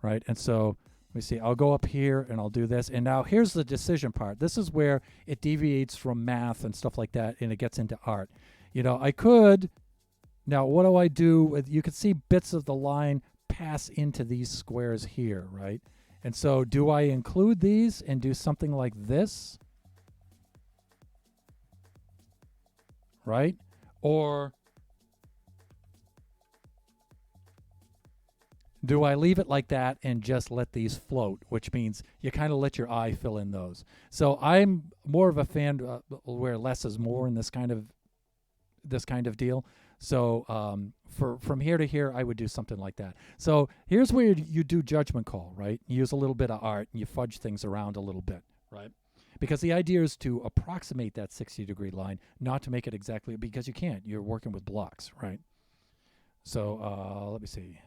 Right? And so let me see. I'll go up here and I'll do this. And now here's the decision part. This is where it deviates from math and stuff like that, and it gets into art. You know, I could. Now, what do I do? You can see bits of the line pass into these squares here, right? And so do I include these and do something like this? Right? Or do I leave it like that and just let these float, which means you kind of let your eye fill in those. So I'm more of a fan where less is more in this kind of deal. So from here to here, I would do something like that. So here's where you do judgment call, right? You use a little bit of art and you fudge things around a little bit, right? Because the idea is to approximate that 60-degree line, not to make it exactly, because you can't. You're working with blocks, right? So let me see.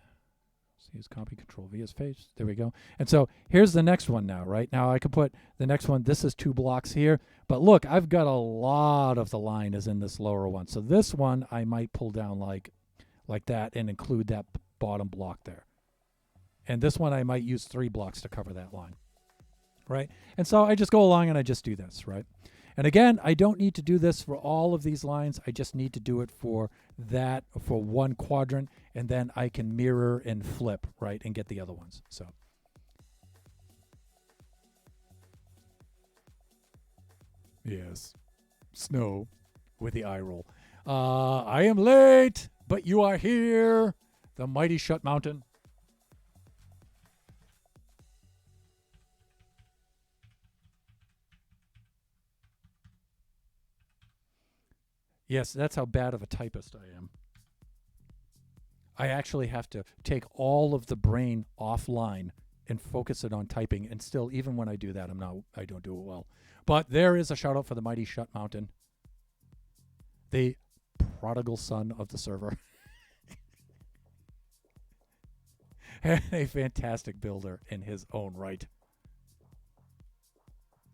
C is copy, Control V is paste. There we go. And so here's the next one now, right? Now I can put the next one. This is 2 blocks here. But look, I've got a lot of the line is in this lower one. So this one I might pull down like that and include that bottom block there. And this one I might use 3 blocks to cover that line. Right? And so I just go along and I just do this, right? And again, I don't need to do this for all of these lines. I just need to do it for one quadrant, and then I can mirror and flip, right, and get the other ones. So yes, snow with the eye roll. I am late, but you are here. The mighty Shut Mountain. Yes, that's how bad of a typist I am. I actually have to take all of the brain offline and focus it on typing. And still, even when I do that, I don't do it well. But there is a shout out for the mighty Shut Mountain, the prodigal son of the server. A fantastic builder in his own right.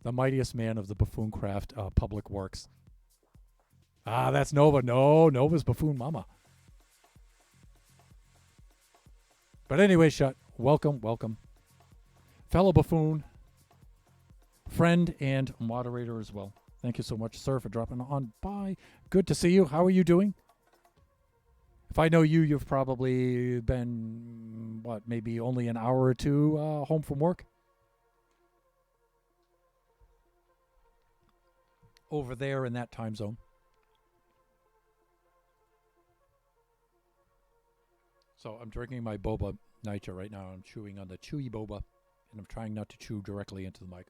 The mightiest man of the Buffooncraft public works. Ah, that's Nova. No, Nova's Buffoon Mama. But anyway, Shut, welcome. Fellow Buffoon, friend and moderator as well. Thank you so much, sir, for dropping on by. Good to see you. How are you doing? If I know you, you've probably been, maybe only an hour or two home from work? Over there in that time zone. So I'm drinking my boba nitra right now. I'm chewing on the chewy boba, and I'm trying not to chew directly into the mic.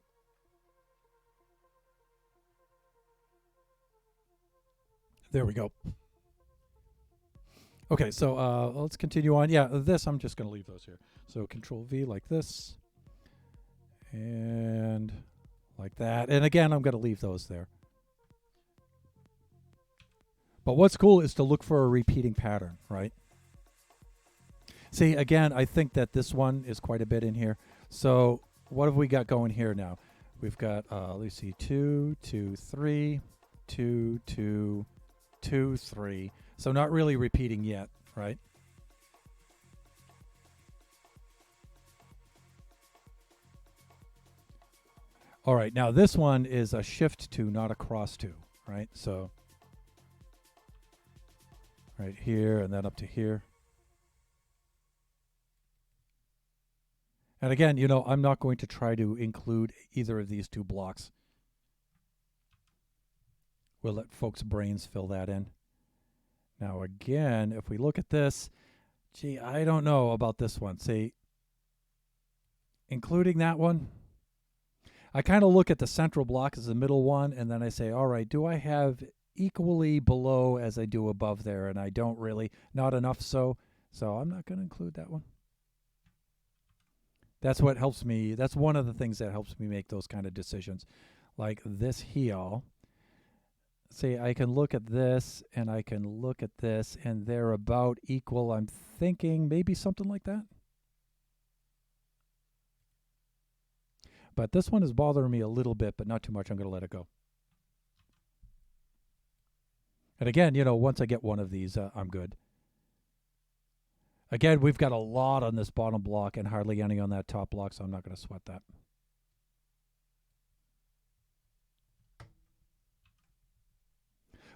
There we go. Okay, so let's continue on. Yeah, this, I'm just going to leave those here. So Control V like this, and like that. And again, I'm going to leave those there. But what's cool is to look for a repeating pattern, right? See, again, I think that this one is quite a bit in here. So what have we got going here now? We've got, let's see, 2, 2, 3, 2, 2, 2, 3. So not really repeating yet, right? All right, now this one is a shift 2, not a cross 2, right? So right here and then up to here. And again, you know, I'm not going to try to include either of these two blocks. We'll let folks' brains fill that in. Now, again, if we look at this, gee, I don't know about this one. See, including that one, I kind of look at the central block as the middle one, and then I say, all right, do I have equally below as I do above there? And I don't really, not enough so I'm not going to include that one. That's what helps me. That's one of the things that helps me make those kind of decisions. Like this here. See, I can look at this and I can look at this and they're about equal. I'm thinking maybe something like that. But this one is bothering me a little bit, but not too much. I'm going to let it go. And again, you know, once I get one of these, I'm good. Again, we've got a lot on this bottom block and hardly any on that top block, so I'm not going to sweat that.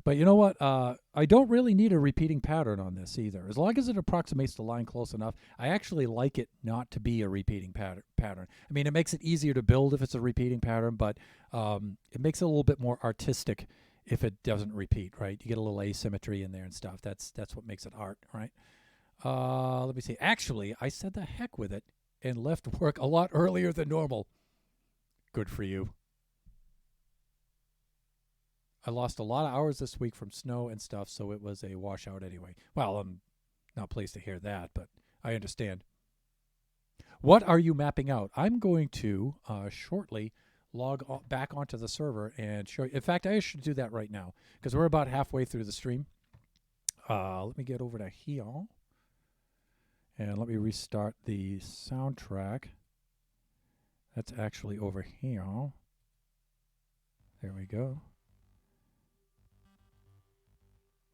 But you know what? I don't really need a repeating pattern on this either. As long as it approximates the line close enough, I actually like it not to be a repeating pattern. I mean, it makes it easier to build if it's a repeating pattern, but it makes it a little bit more artistic if it doesn't repeat, right? You get a little asymmetry in there and stuff. That's what makes it art, right? Let me see. Actually, I said the heck with it and left work a lot earlier than normal. Good for you. I lost a lot of hours this week from snow and stuff, so it was a washout anyway. Well, I'm not pleased to hear that, but I understand. What are you mapping out? I'm going to shortly log back onto the server and show you. In fact, I should do that right now because we're about halfway through the stream. Let me get over to here. And let me restart the soundtrack. That's actually over here. There we go.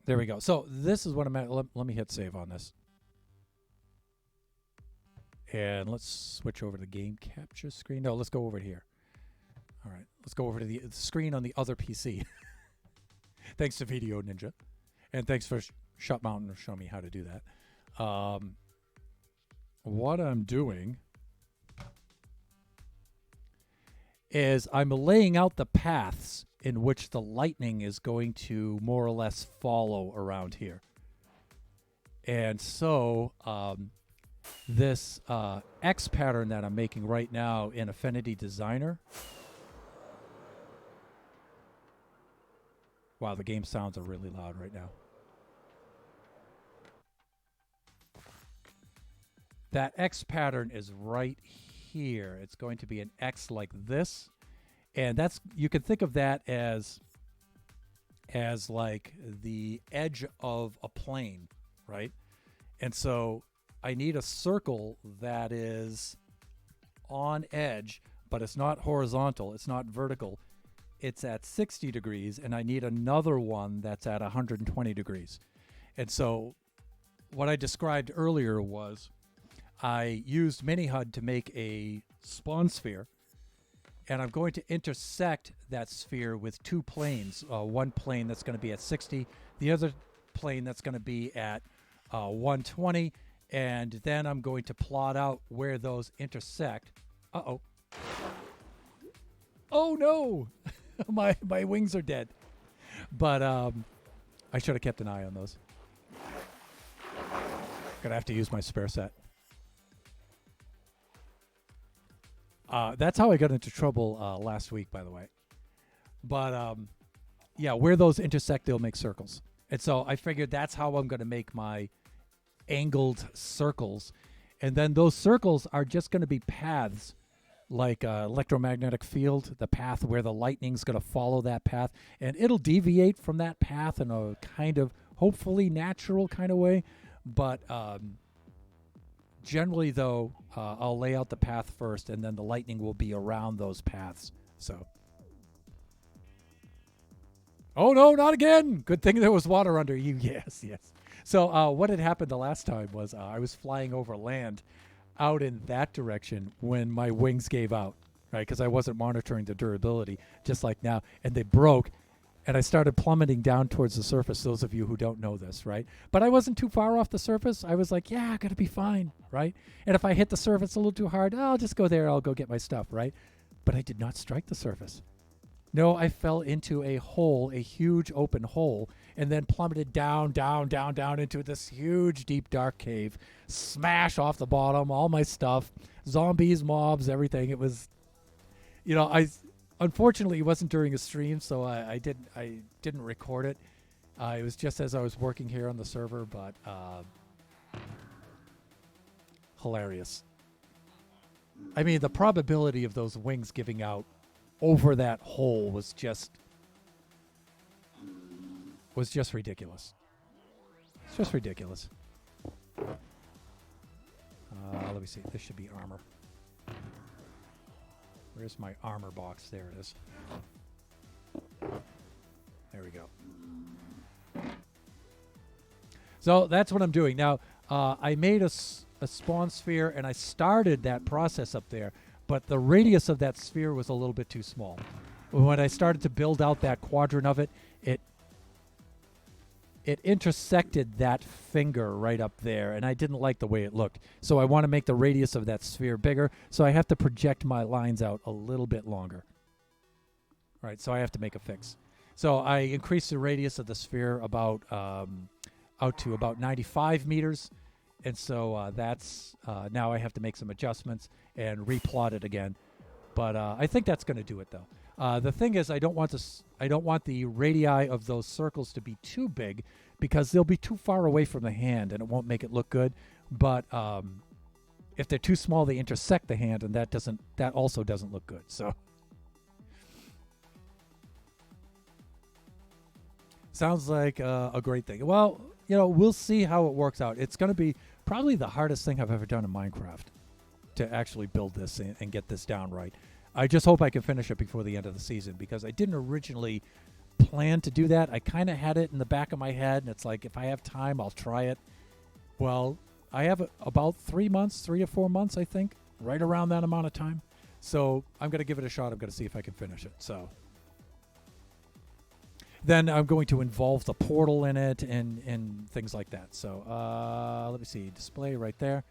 There we go. So this is what I'm at. Let me hit save on this. And let's switch over to the game capture screen. No, let's go over here. All right. Let's go over to the screen on the other PC. Thanks to Video Ninja. And thanks for Shut Mountain to show me how to do that. What I'm doing is I'm laying out the paths in which the lightning is going to more or less follow around here. And so this X pattern that I'm making right now in Affinity Designer. Wow, the game sounds are really loud right now. That X pattern is right here. It's going to be an X like this. And that's, you can think of that as like the edge of a plane, right? And so I need a circle that is on edge, but it's not horizontal. It's not vertical. It's at 60 degrees, and I need another one that's at 120 degrees. And so what I described earlier was I used Mini-HUD to make a spawn sphere, and I'm going to intersect that sphere with two planes. One plane that's going to be at 60, the other plane that's going to be at 120, and then I'm going to plot out where those intersect. Uh-oh. Oh, no! my wings are dead. But I should have kept an eye on those. Gonna have to use my spare set. That's how I got into trouble last week, by the way. But yeah, where those intersect, they'll make circles. And so I figured that's how I'm going to make my angled circles. And then those circles are just going to be paths, like electromagnetic field, the path where the lightning's going to follow that path. And it'll deviate from that path in a kind of, hopefully natural kind of way. But generally, though, I'll lay out the path first, and then the lightning will be around those paths. So, oh no, not again! Good thing there was water under you. Yes, yes. So what had happened the last time was I was flying over land out in that direction when my wings gave out, right? Because I wasn't monitoring the durability, just like now, and they broke. And I started plummeting down towards the surface, those of you who don't know this, right? But I wasn't too far off the surface. I was like, yeah, I'm going to be fine, right? And if I hit the surface a little too hard, I'll just go there. I'll go get my stuff, right? But I did not strike the surface. No, I fell into a hole, a huge open hole, and then plummeted down into this huge, deep, dark cave. Smash off the bottom, all my stuff, zombies, mobs, everything. It was, unfortunately, it wasn't during a stream, so I didn't record it. It was just as I was working here on the server, but hilarious. I mean, the probability of those wings giving out over that hole was just ridiculous. It's just ridiculous. Let me see. This should be armor. Where's my armor box? There it is. There we go. So that's what I'm doing. Now, I made a spawn sphere, and I started that process up there, but the radius of that sphere was a little bit too small. When I started to build out that quadrant of it, it intersected that finger right up there, and I didn't like the way it looked. So I want to make the radius of that sphere bigger, so I have to project my lines out a little bit longer. All right, so I have to make a fix. So I increased the radius of the sphere about out to about 95 meters, and so that's now I have to make some adjustments and replot it again. But I think that's going to do it, though. The thing is, I don't want the radii of those circles to be too big, because they'll be too far away from the hand and it won't make it look good. But if they're too small, they intersect the hand, and that also doesn't look good. So sounds like a great thing. Well, we'll see how it works out. It's going to be probably the hardest thing I've ever done in Minecraft to actually build this and get this down right. I just hope I can finish it before the end of the season, because I didn't originally plan to do that. I kind of had it in the back of my head, and it's like, if I have time, I'll try it. Well, I have about 3 to 4 months, I think, right around that amount of time. So I'm going to give it a shot. I'm going to see if I can finish it. So then I'm going to involve the portal in it and things like that. So let me see. Display right there.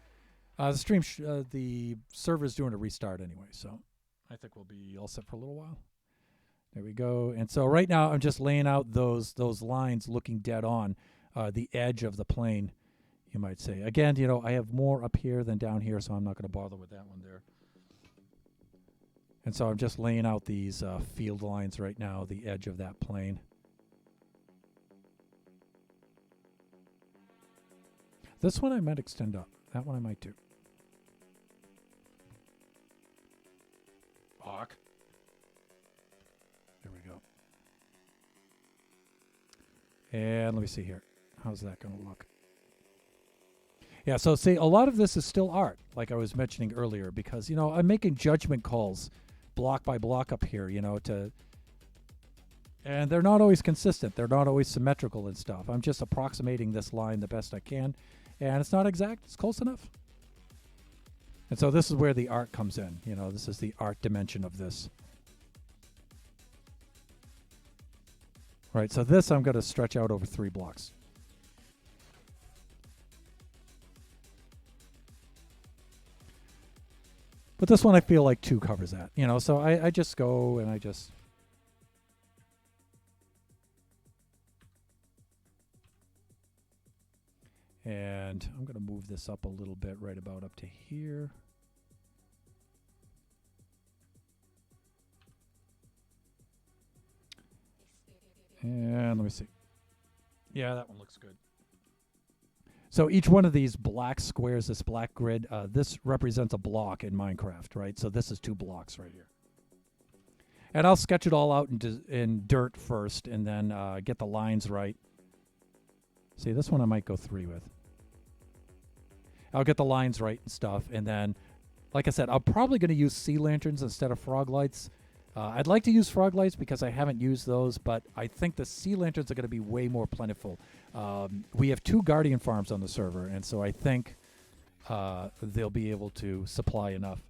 The server's doing a restart anyway, so I think we'll be all set for a little while. There we go. And so right now I'm just laying out those lines looking dead on the edge of the plane, you might say. Again, I have more up here than down here, so I'm not going to bother with that one there. And so I'm just laying out these field lines right now, the edge of that plane. This one I might extend up. That one I might do. Fuck. There we go. And let me see here. How's that going to look? Yeah, so see, a lot of this is still art, like I was mentioning earlier, because, I'm making judgment calls block by block up here, and they're not always consistent. They're not always symmetrical and stuff. I'm just approximating this line the best I can, and it's not exact. It's close enough. And so this is where the art comes in. This is the art dimension of this. Right, so this I'm going to stretch out over 3 blocks. But this one I feel like 2 covers that. So I just go and I just... And I'm going to move this up a little bit, right about up to here. And let me see. Yeah, that one looks good. So each one of these black squares, this black grid, this represents a block in Minecraft, right? So this is 2 blocks right here. And I'll sketch it all out in dirt first and then get the lines right. See, this one I might go 3 with. I'll get the lines right and stuff. And then, like I said, I'm probably going to use sea lanterns instead of frog lights. I'd like to use frog lights because I haven't used those, but I think the sea lanterns are going to be way more plentiful. We have 2 guardian farms on the server, and so I think they'll be able to supply enough.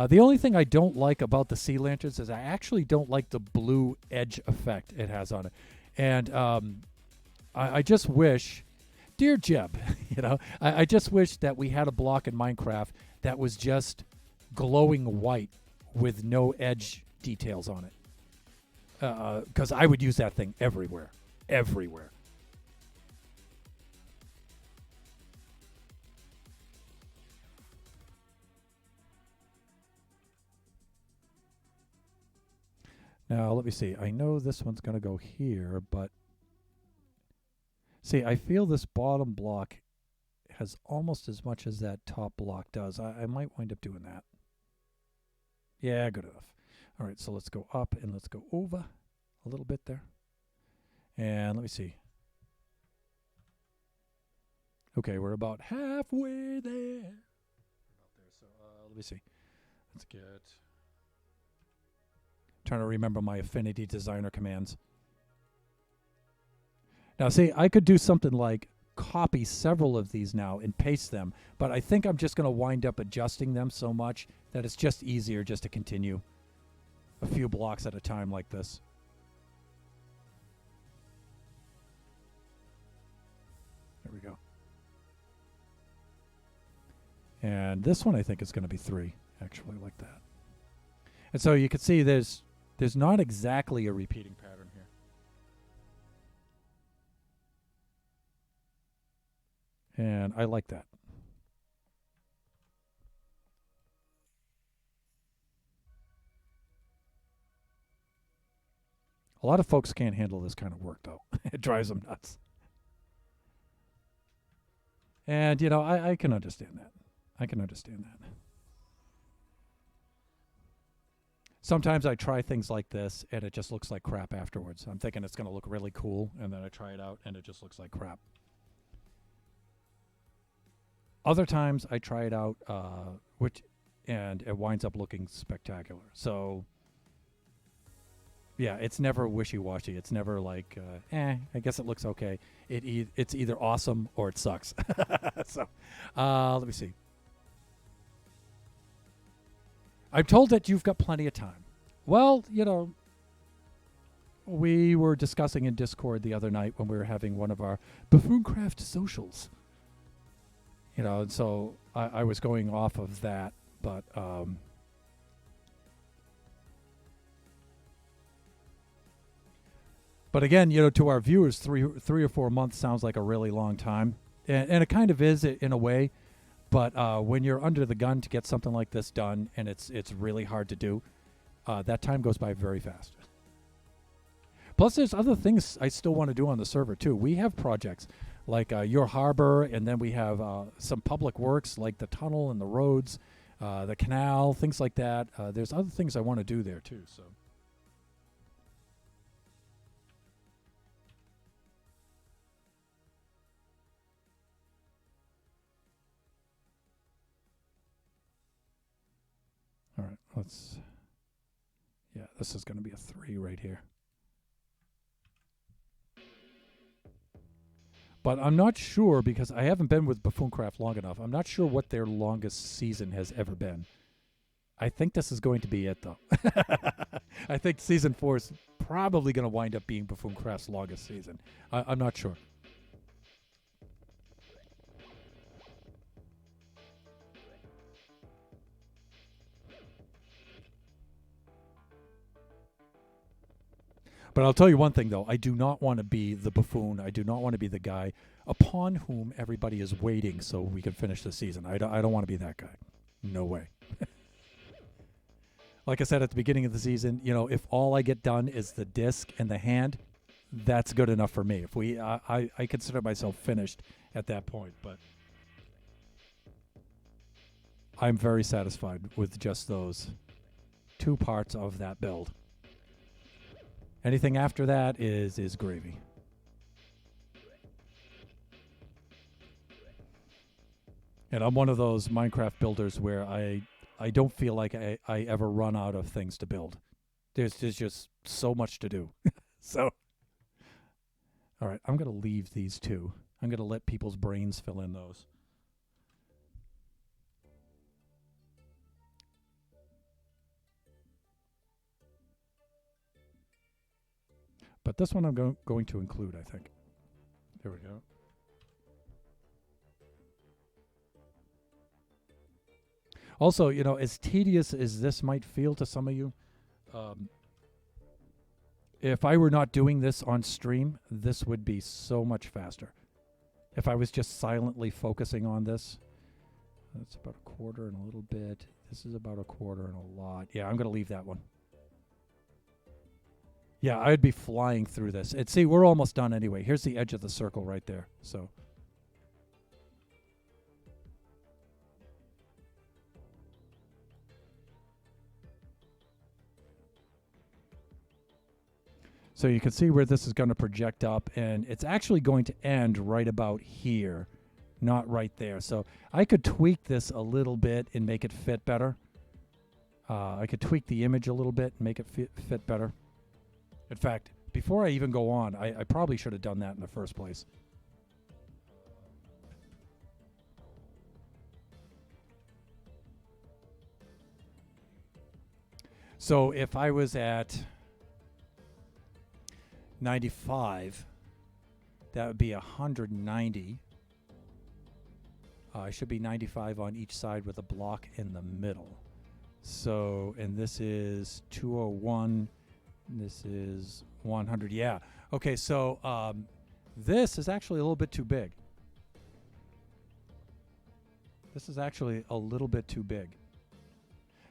The only thing I don't like about the sea lanterns is I actually don't like the blue edge effect it has on it. And I just wish, dear Jeb, I just wish that we had a block in Minecraft that was just glowing white with no edge details on it. Because I would use that thing everywhere. Everywhere. Now, let me see. I know this one's going to go here, but... See, I feel this bottom block has almost as much as that top block does. I might wind up doing that. Yeah, good enough. All right, so let's go up and let's go over a little bit there. And let me see. Okay, we're about halfway there. So let me see. Let's get... Trying to remember my Affinity Designer commands. Now, see, I could do something like copy several of these now and paste them, but I think I'm just going to wind up adjusting them so much that it's just easier just to continue a few blocks at a time like this. There we go. And this one I think is going to be 3, actually, like that. And so you can see there's not exactly a repeating pattern here. And I like that. A lot of folks can't handle this kind of work, though. It drives them nuts. And, I can understand that. I can understand that. Sometimes I try things like this, and it just looks like crap afterwards. I'm thinking it's going to look really cool, and then I try it out, and it just looks like crap. Other times I try it out, and it winds up looking spectacular. So, yeah, it's never wishy-washy. It's never like, I guess it looks okay. It's either awesome or it sucks. So, let me see. I'm told that you've got plenty of time. Well, we were discussing in Discord the other night when we were having one of our Buffooncraft socials. And so I was going off of that, but again, to our viewers, three or 4 months sounds like a really long time, and it kind of is in a way. But when you're under the gun to get something like this done, and it's really hard to do, that time goes by very fast. Plus, there's other things I still want to do on the server, too. We have projects like Your Harbor, and then we have some public works like the tunnel and the roads, the canal, things like that. There's other things I want to do there, too. So. Yeah, this is going to be a 3 right here. But I'm not sure, because I haven't been with Buffooncraft long enough. I'm not sure what their longest season has ever been. I think this is going to be it, though. I think season 4 is probably going to wind up being Buffooncraft's longest season. I'm not sure. But I'll tell you one thing, though. I do not want to be the buffoon. I do not want to be the guy upon whom everybody is waiting so we can finish the season. I don't want to be that guy. No way. Like I said at the beginning of the season, if all I get done is the disc and the hand, that's good enough for me. If I consider myself finished at that point, but I'm very satisfied with just those 2 parts of that build. Anything after that is gravy. And I'm one of those Minecraft builders where I don't feel like I ever run out of things to build. There's just so much to do. So, all right, I'm going to leave these 2. I'm going to let people's brains fill in those. But this one I'm going to include, I think. There we go. Also, as tedious as this might feel to some of you, if I were not doing this on stream, this would be so much faster. If I was just silently focusing on this, that's about a quarter and a little bit. This is about a quarter and a lot. Yeah, I'm going to leave that one. Yeah, I'd be flying through this. And see, we're almost done anyway. Here's the edge of the circle right there. So you can see where this is going to project up, and it's actually going to end right about here, not right there. So I could tweak this a little bit and make it fit better. I could tweak the image a little bit and make it fit better. In fact, before I even go on, I probably should have done that in the first place. So if I was at 95, that would be 190. I should be 95 on each side with a block in the middle. So, and this is 201. This is 100. Yeah. Okay, so this is actually a little bit too big. This is actually a little bit too big.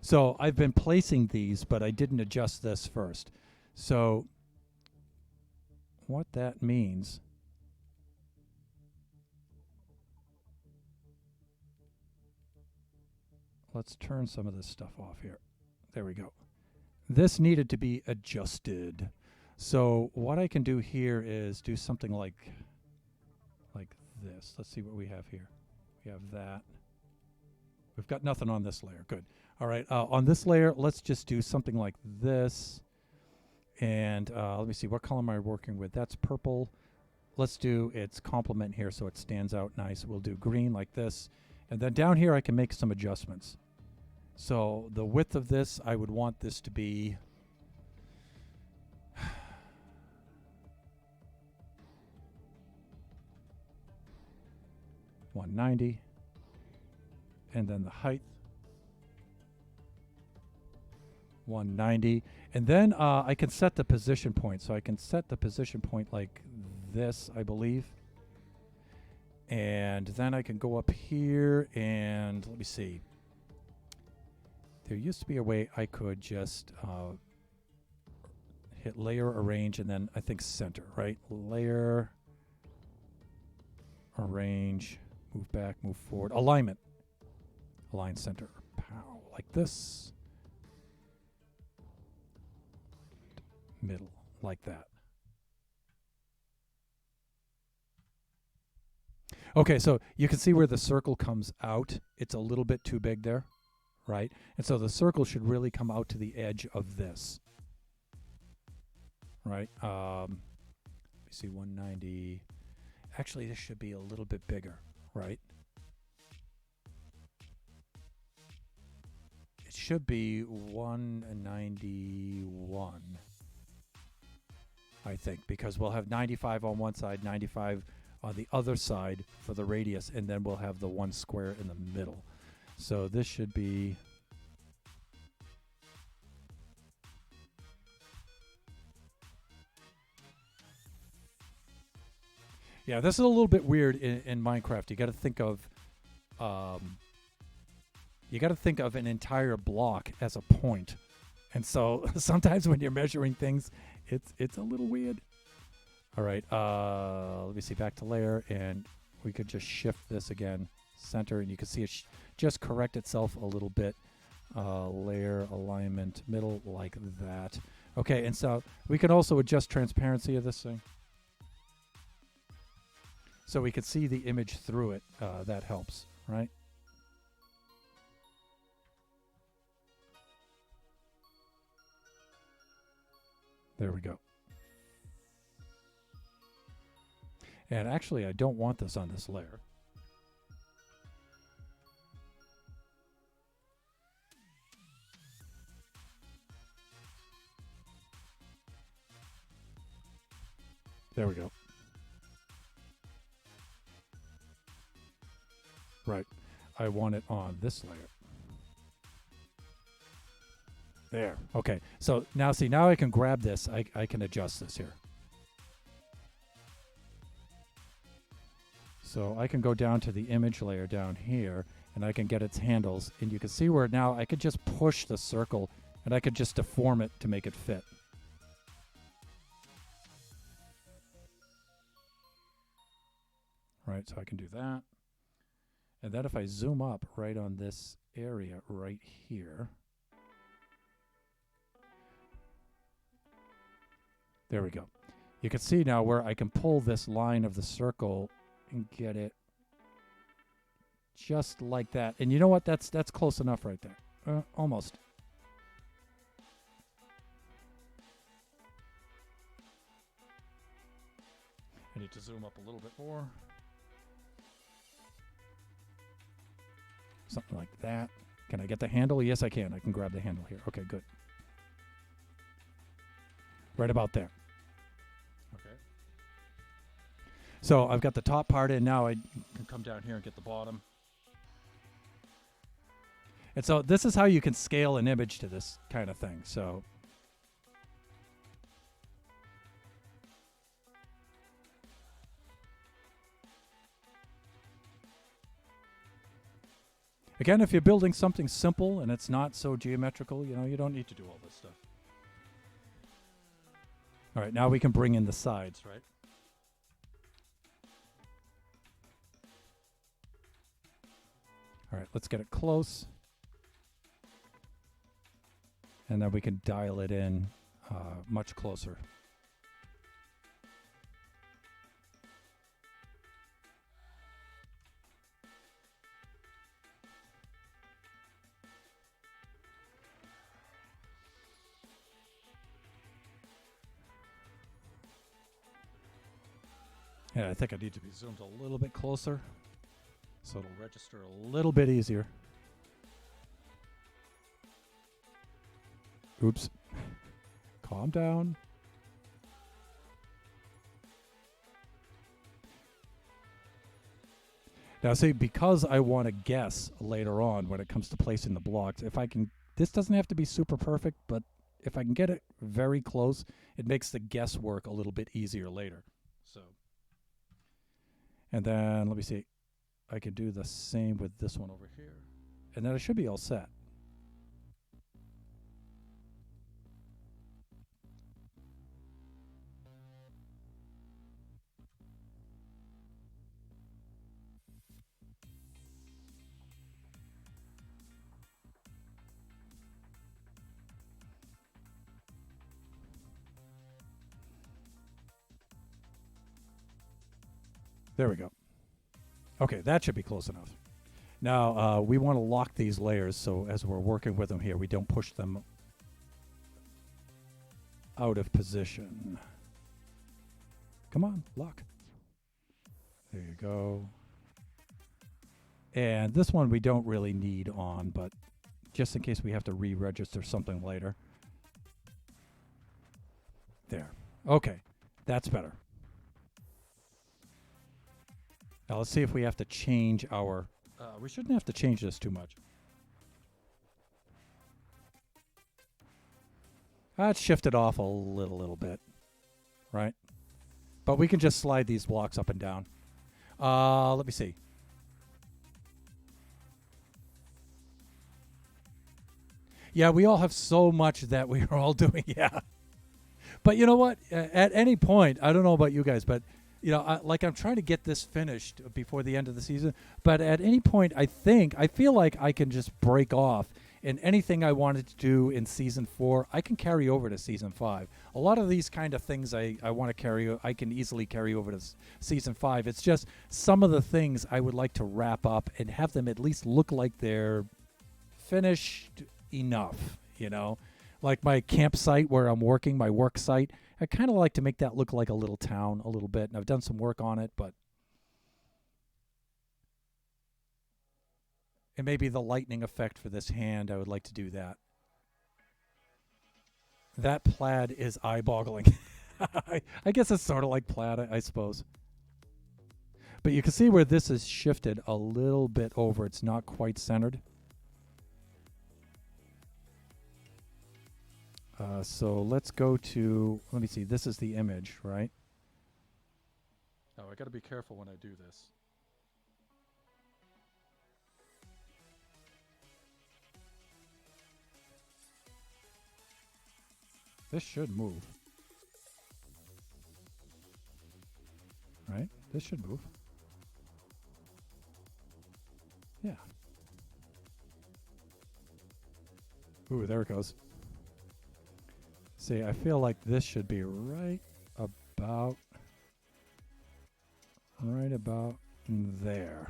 So I've been placing these, but I didn't adjust this first. So what that means, let's turn some of this stuff off here. There we go. This needed to be adjusted. So what I can do here is do something like this. Let's see what we have here. We have that. We've got nothing on this layer. Good. All right. On this layer, let's just do something like this. And let me see. What color am I working with? That's purple. Let's do its complement here so it stands out nice. We'll do green like this. And then down here, I can make some adjustments. So the width of this, I would want this to be 190, and then the height 190, and then I can set the position point. So I can set the position point like this, I believe. And then I can go up here and let me see. There used to be a way I could just hit layer, arrange, and then I think center, right? Layer, arrange, move back, move forward. Alignment. Align center. Pow. Like this. Middle. Like that. Okay, so you can see where the circle comes out. It's a little bit too big there, right? And so the circle should really come out to the edge of this, right? Let me see, 190. Actually, this should be a little bit bigger, right? It should be 191, I think, because we'll have 95 on one side, 95 on the other side for the radius, and then we'll have the one square in the middle. So this should be... Yeah, this is a little bit weird in Minecraft. You got to think of... you got to think of an entire block as a point. And so sometimes when you're measuring things, it's a little weird. All right, let me see, back to layer, and we could just shift this again, center, and you can see it just correct itself a little bit. Layer, alignment, middle, like that. Okay, and so we can also adjust transparency of this thing. So we could see the image through it. That helps, right? There we go. And actually, I don't want this on this layer. There we go. Right. I want it on this layer. There. Okay. So now see, now I can grab this. I can adjust this here. So I can go down to the image layer down here, and I can get its handles. And you can see where now I could just push the circle, and I could just deform it to make it fit. Right, so I can do that. And then if I zoom up right on this area right here, there we go. You can see now where I can pull this line of the circle and get it just like that. And you know what? That's close enough right there. Almost. I need to zoom up a little bit more. Something like that. Can I get the handle? Yes, I can. I can grab the handle here. Okay, good. Right about there. Okay. So I've got the top part in. Now I can come down here and get the bottom. And so this is how you can scale an image to this kind of thing. So again, if you're building something simple and it's not so geometrical, you know, you don't need to do all this stuff. All right, now we can bring in the sides, right? All right, let's get it close. And then we can dial it in much closer. Yeah, I think I need to be zoomed a little bit closer so it'll register a little bit easier. Oops. Calm down. Now see, because I want to guess later on when it comes to placing the blocks, if I can, this doesn't have to be super perfect, but if I can get it very close, it makes the guesswork a little bit easier later. So, and then let me see, I could do the same with this one over here, and then it should be all set. There we go. Okay, that should be close enough. Now, we want to lock these layers so as we're working with them here, we don't push them out of position. Come on, lock. There you go. And this one we don't really need on, but just in case we have to re-register something later. There. Okay, that's better. Now let's see if we have to change our... we shouldn't have to change this too much. Let's shift it off a little bit, right? But we can just slide these blocks up and down. Let me see. Yeah, we all have so much that we are all doing. Yeah. But you know what? At any point, I don't know about you guys, but you know, I'm trying to get this finished before the end of the season. But at any point, I feel like I can just break off, and anything I wanted to do in season 4, I can carry over to season 5. A lot of these kind of things I want to carry, I can easily carry over to season 5. It's just some of the things I would like to wrap up and have them at least look like they're finished enough, you know? Like my campsite where I'm working, my work site, I kind of like to make that look like a little town a little bit, and I've done some work on it, but... And maybe the lightning effect for this hand, I would like to do that. That plaid is eye-boggling. I guess it's sort of like plaid, I suppose. But you can see where this is shifted a little bit over. It's not quite centered. So let's go to, let me see, this is the image, right? Oh, I got to be careful when I do this. This should move. Right? This should move. Yeah. Ooh, there it goes. See, I feel like this should be right about there.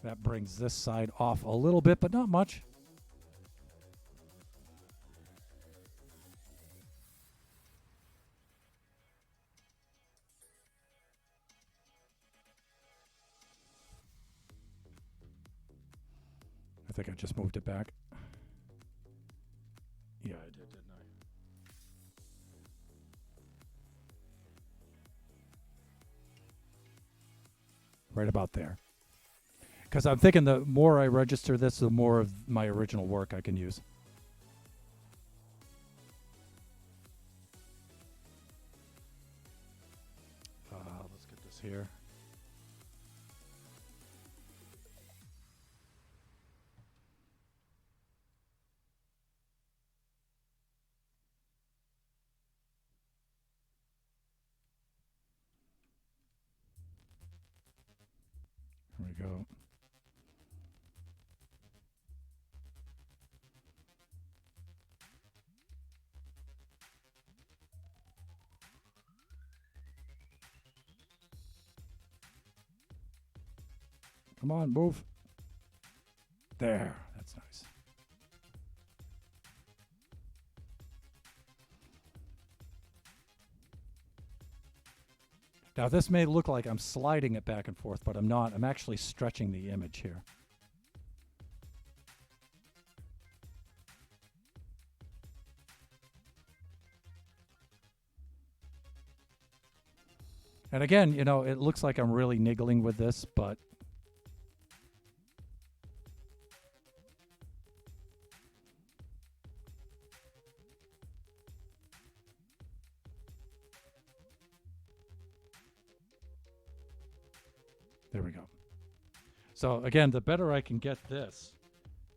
That brings this side off a little bit, but not much. I think I just moved it back. Yeah, I did, didn't I? Right about there. Because I'm thinking the more I register this, the more of my original work I can use. Let's get this here. Here we go. Come on, move. There. That's nice. Now, this may look like I'm sliding it back and forth, but I'm not. I'm actually stretching the image here. And again, you know, it looks like I'm really niggling with this, but there we go. So again, the better I can get this,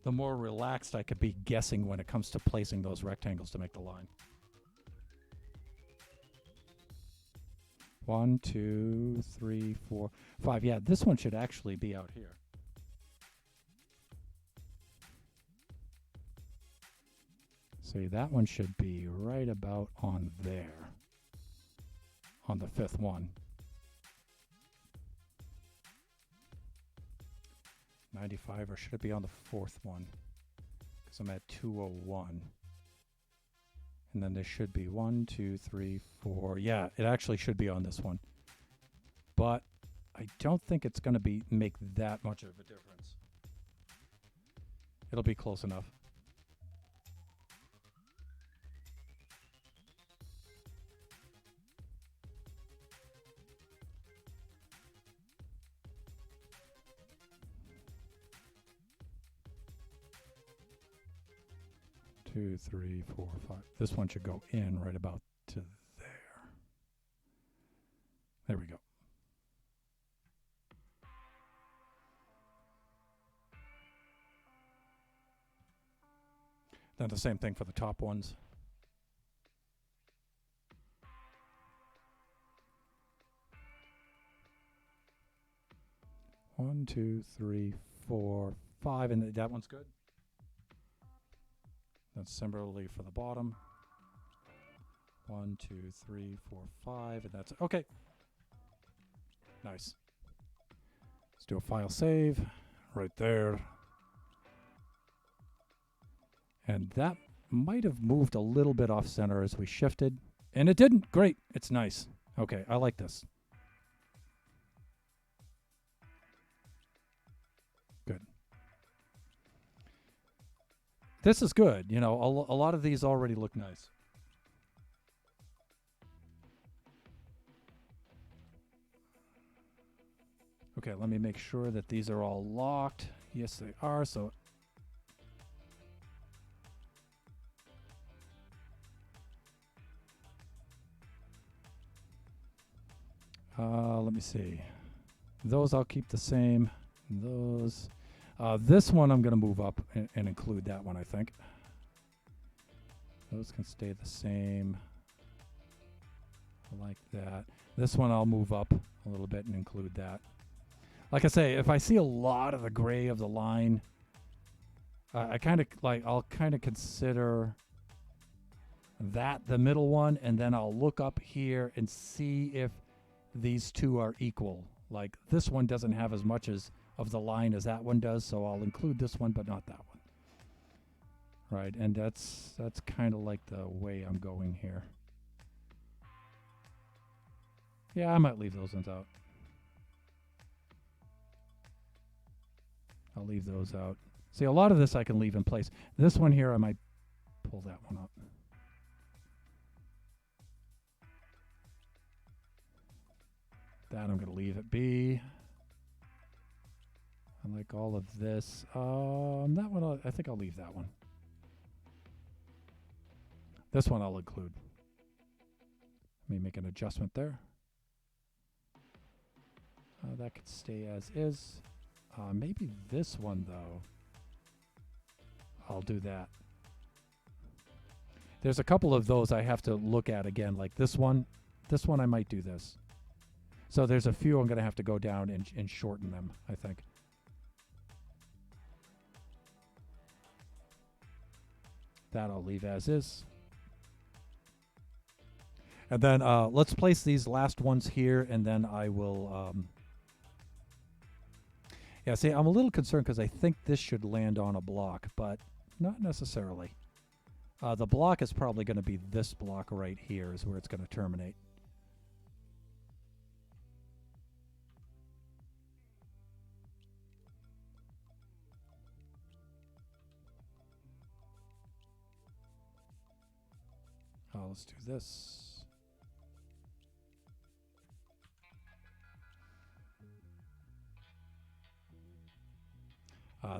the more relaxed I could be guessing when it comes to placing those rectangles to make the line. 1, 2, 3, 4, 5. Yeah, this one should actually be out here. See, that one should be right about on there, on the 5th one. 95, or should it be on the 4th one? Because I'm at 201. And then there should be 1, 2, 3, 4. Yeah, it actually should be on this one. But I don't think it's going to make that much of a difference. It'll be close enough. Two, three, four, five. This one should go in right about to there. There we go. Then the same thing for the top ones. One, two, three, four, five, and that one's good. That's similarly for the bottom. 1, 2, 3, 4, 5, and that's okay. Nice. Let's do a file save right there. And that might have moved a little bit off center as we shifted. And it didn't. Great. It's nice. Okay, I like this. Good. This is good. You know, a lot of these already look nice. Okay, let me make sure that these are all locked. Yes, they are. So let me see. Those I'll keep the same. Those. This one I'm going to move up and include that one, I think. Those can stay the same. Like that. This one I'll move up a little bit and include that. Like I say, if I see a lot of the gray of the line, I'll kind of consider that the middle one, and then I'll look up here and see if these two are equal. Like this one doesn't have as much of the line as that one does, so I'll include this one but not that one. Right, and that's kind of like the way I'm going here. Yeah, I might leave those ones out. I'll leave those out. See, a lot of this I can leave in place. This one here, I might pull that one up. That I'm going to leave it be. I like all of this. That one, I think I'll leave that one. This one I'll include. Let me make an adjustment there. That could stay as is. Maybe this one, though. I'll do that. There's a couple of those I have to look at again, like this one. This one I might do this. So there's a few I'm going to have to go down and shorten them, I think. That I'll leave as is. And then let's place these last ones here, and then I will... yeah, see, I'm a little concerned because I think this should land on a block, but not necessarily. The block is probably going to be this block right here is where it's going to terminate. Let's do this.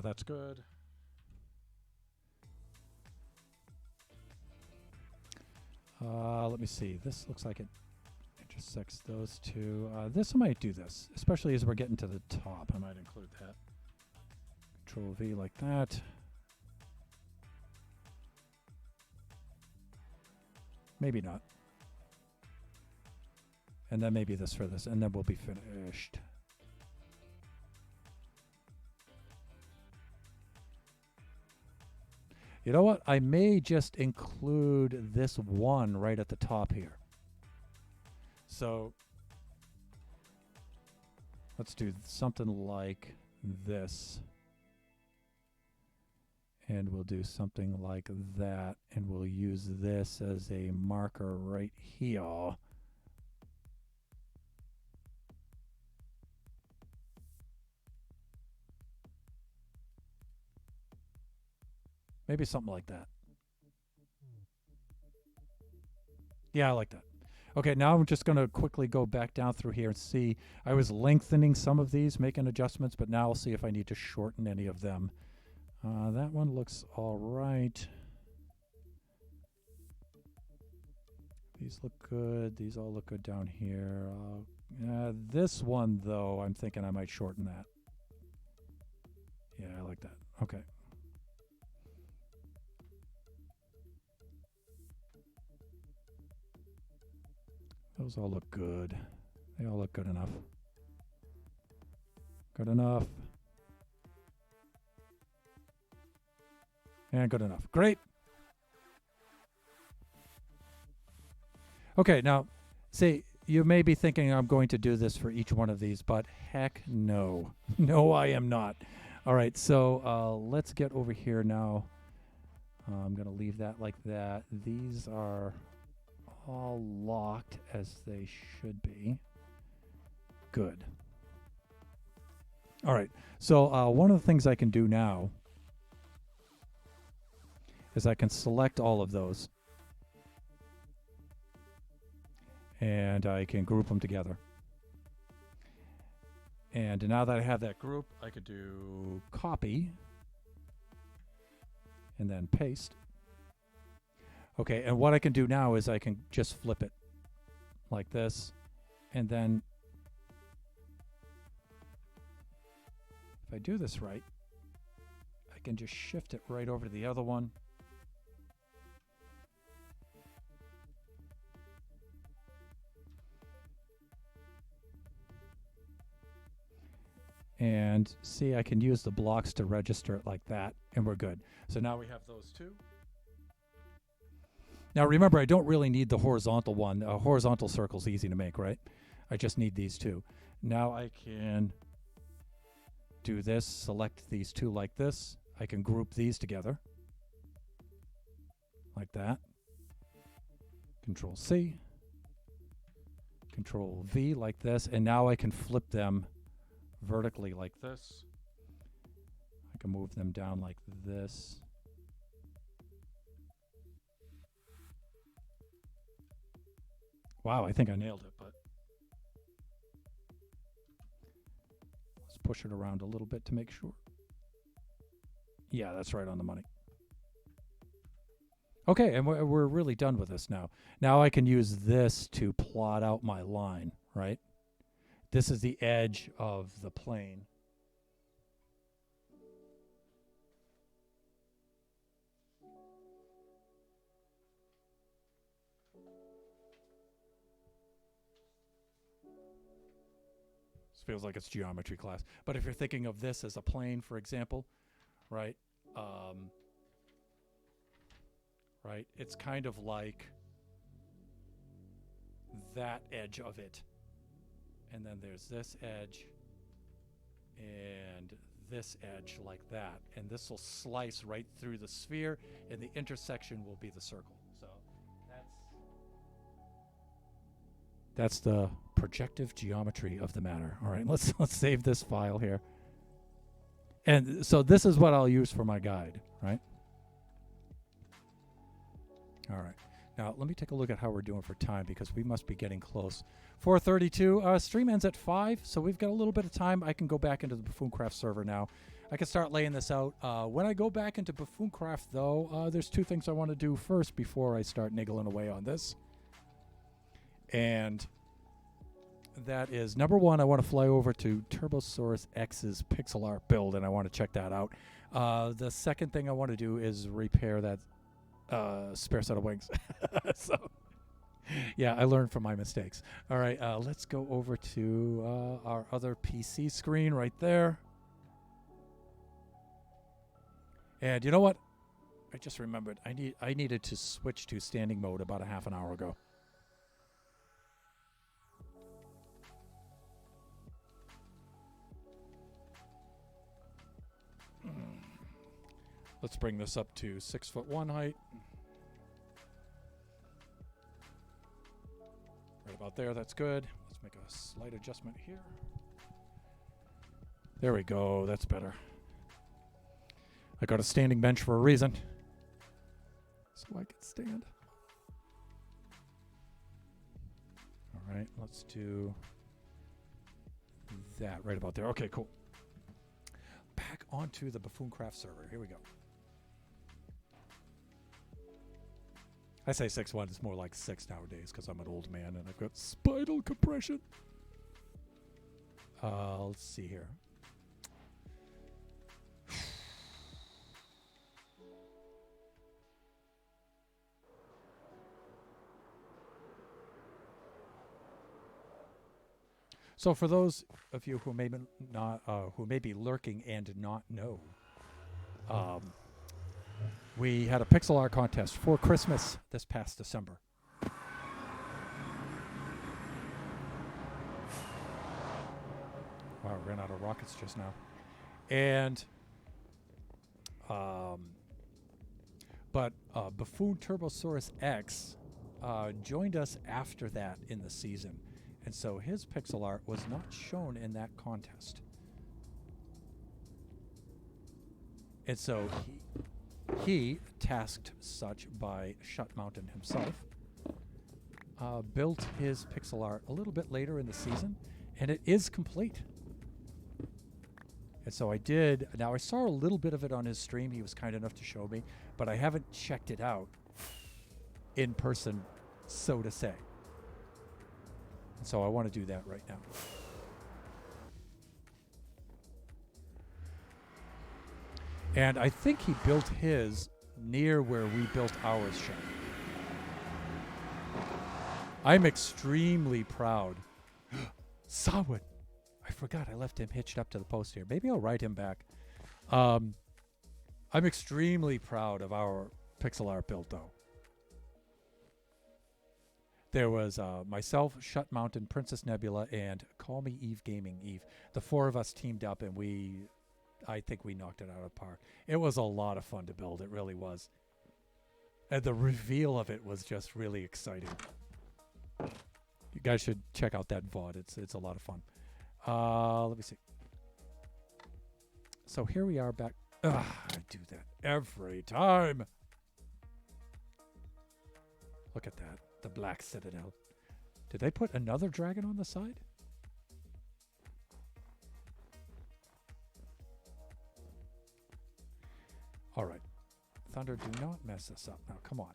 That's good. Let me see. This looks like it intersects those two. This might do this, especially as we're getting to the top. I might include that. Control V like that. Maybe not. And then maybe this for this, and then we'll be finished. You know what? I may just include this one right at the top here. So let's do something like this. And we'll do something like that. And we'll use this as a marker right here. Maybe something like that. Yeah, I like that. Okay, now I'm just going to quickly go back down through here and see. I was lengthening some of these, making adjustments, but now I'll see if I need to shorten any of them. That one looks all right. These look good. These all look good down here. This one, though, I'm thinking I might shorten that. Yeah, I like that. Okay. Those all look good. They all look good enough. Good enough. And good enough. Great. Okay, now, see, you may be thinking I'm going to do this for each one of these, but heck no. No, I am not. All right, so let's get over here now. I'm going to leave that like that. These are all locked as they should be. Good. All right, so one of the things I can do now is I can select all of those. And I can group them together. And now that I have that group, I could do copy and then paste. Okay, and what I can do now is I can just flip it like this. And then if I do this right, I can just shift it right over to the other one. And see, I can use the blocks to register it like that, and we're good. So now we have those two. Now remember, I don't really need the horizontal one. A horizontal circle is easy to make, right? I just need these two. Now I can do this, select these two like this. I can group these together like that. Control C, Control V like this, and now I can flip them vertically like this. I can move them down like this. Wow, I think I nailed it, but let's push it around a little bit to make sure. Yeah, that's right on the money. Okay, and we're really done with this now. Now I can use this to plot out my line, right? This is the edge of the plane. This feels like it's geometry class. But if you're thinking of this as a plane, for example, right? Right? It's kind of like that edge of it. And then there's this edge and this edge like that. And this will slice right through the sphere, and the intersection will be the circle. So that's the projective geometry of the matter. All right, let's save this file here. And so this is what I'll use for my guide, right? All right. Now, let me take a look at how we're doing for time, because we must be getting close. 4:32. Stream ends at 5, so we've got a little bit of time. I can go back into the Buffooncraft server now. I can start laying this out. When I go back into Buffooncraft, though, there's two things I want to do first before I start niggling away on this. And that is, number one, I want to fly over to Turbosaurus X's pixel art build, and I want to check that out. The second thing I want to do is repair that spare set of wings. So, yeah, I learned from my mistakes. All right, let's go over to our other PC screen right there. And you know what? I just remembered I needed to switch to standing mode about a half an hour ago. Let's bring this up to 6'1" height. Right about there, that's good. Let's make a slight adjustment here. There we go, that's better. I got a standing bench for a reason. So I can stand. All right, let's do that right about there. Okay, cool. Back onto the Buffooncraft server. Here we go. I say 6'1", it's more like 6 nowadays because I'm an old man and I've got spinal compression. Let's see here. So for those of you who may be lurking and not know, we had a pixel art contest for Christmas this past December. Wow, ran out of rockets just now. And Buffoon Turbosaurus X joined us after that in the season. And so his pixel art was not shown in that contest. And so he tasked such by Shut Mountain himself, built his pixel art a little bit later in the season, and it is complete. And so I did. Now I saw a little bit of it on his stream. He was kind enough to show me, but I haven't checked it out in person, so to say. And so I want to do that right now. And I think he built his near where we built ours, Sean. I'm extremely proud. Sawin. I forgot I left him hitched up to the post here. Maybe I'll write him back. I'm extremely proud of our pixel art build, though. There was myself, Shut Mountain, Princess Nebula, and Call Me Eve Gaming Eve. The four of us teamed up, and I think we knocked it out of the park. It was a lot of fun to build. It really was. And the reveal of it was just really exciting. You guys should check out that VOD. It's a lot of fun. Let me see. So here we are back. I do that every time. Look at that. The Black Citadel. Did they put another dragon on the side? All right. Thunder, do not mess this up. Now, come on.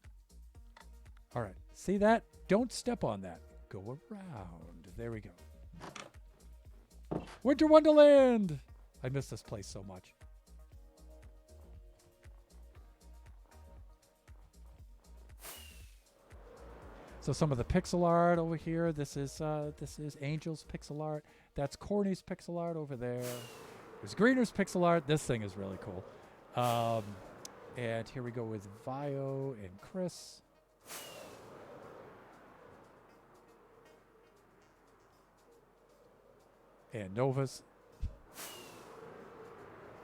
All right. See that? Don't step on that. Go around. There we go. Winter Wonderland! I miss this place so much. So some of the pixel art over here. This is Angel's pixel art. That's Corny's pixel art over there. There's Greener's pixel art. This thing is really cool. And here we go with Vio and Chris. And Nova's.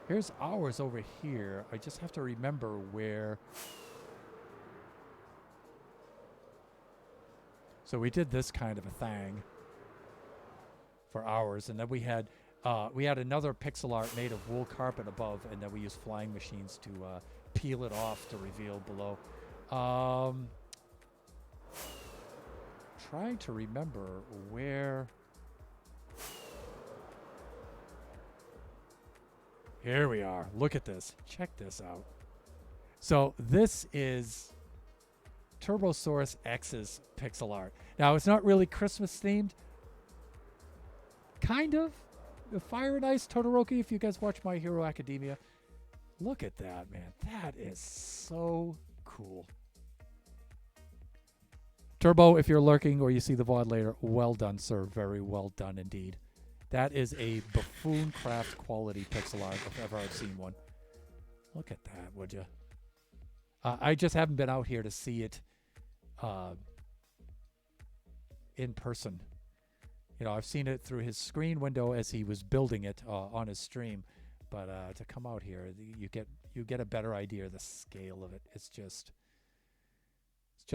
Here's ours over here. I just have to remember where. So we did this kind of a thing for ours, and then we had another pixel art made of wool carpet above, and then we used flying machines to peel it off to reveal below. Trying to remember where. Here we are. Look at this. Check this out. So this is Turbosaurus X's pixel art. Now, it's not really Christmas themed. Kind of. Fire and Ice Todoroki, if you guys watch My Hero Academia. Look at that, man. That is so cool. Turbo, if you're lurking or you see the VOD later, well done, sir. Very well done indeed. That is a Buffooncraft quality pixel art if ever I've seen one. Look at that, would you? I just haven't been out here to see it uh, in person. You know, I've seen it through his screen window as he was building it on his stream, but to come out here, you get a better idea of the scale of it. It's just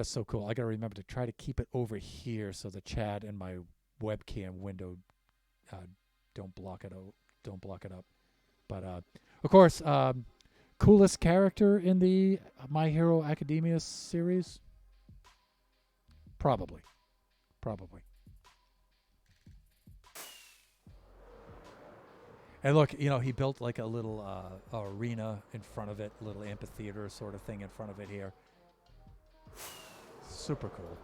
so cool. I got to remember to try to keep it over here so the chat and my webcam window don't block it out, don't block it up. But of course, coolest character in the My Hero Academia series? Probably. And look, you know, he built like a little arena in front of it, little amphitheater sort of thing in front of it here. Super cool.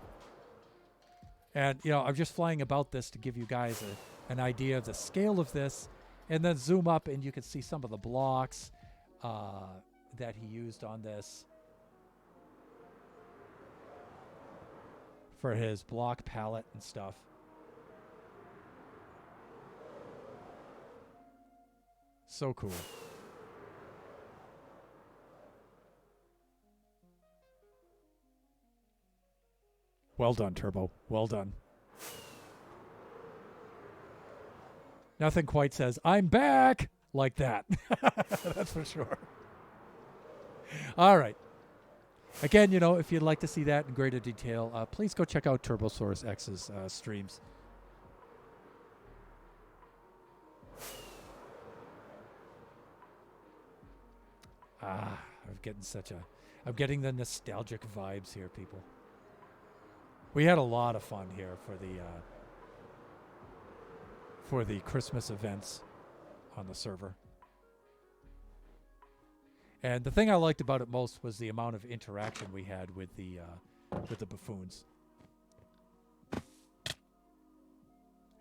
And, you know, I'm just flying about this to give you guys an idea of the scale of this, and then zoom up and you can see some of the blocks that he used on this for his block palette and stuff. So cool. Well done, Turbo. Well done. Nothing quite says, I'm back, like that. That's for sure. All right. Again, you know, if you'd like to see that in greater detail, please go check out Turbosaurus X's streams. I'm getting the nostalgic vibes here, people. We had a lot of fun here for the Christmas events on the server. And the thing I liked about it most was the amount of interaction we had with the buffoons.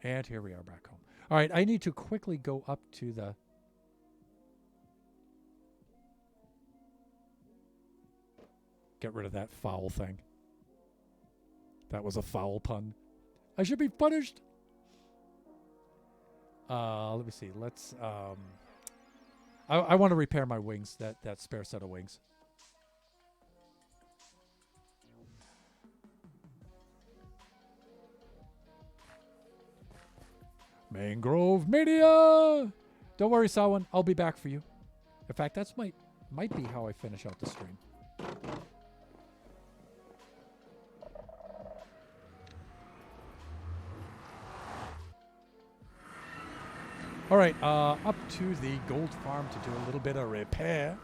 And here we are back home. All right, I need to quickly go up to the... Get rid of that foul thing. That was a foul pun. I should be punished. Let me see. Let's... I want to repair my wings, that spare set of wings. Mangrove Mania! Don't worry, Sawan. I'll be back for you. In fact, that's might be how I finish out the stream. All right, up to the gold farm to do a little bit of repair.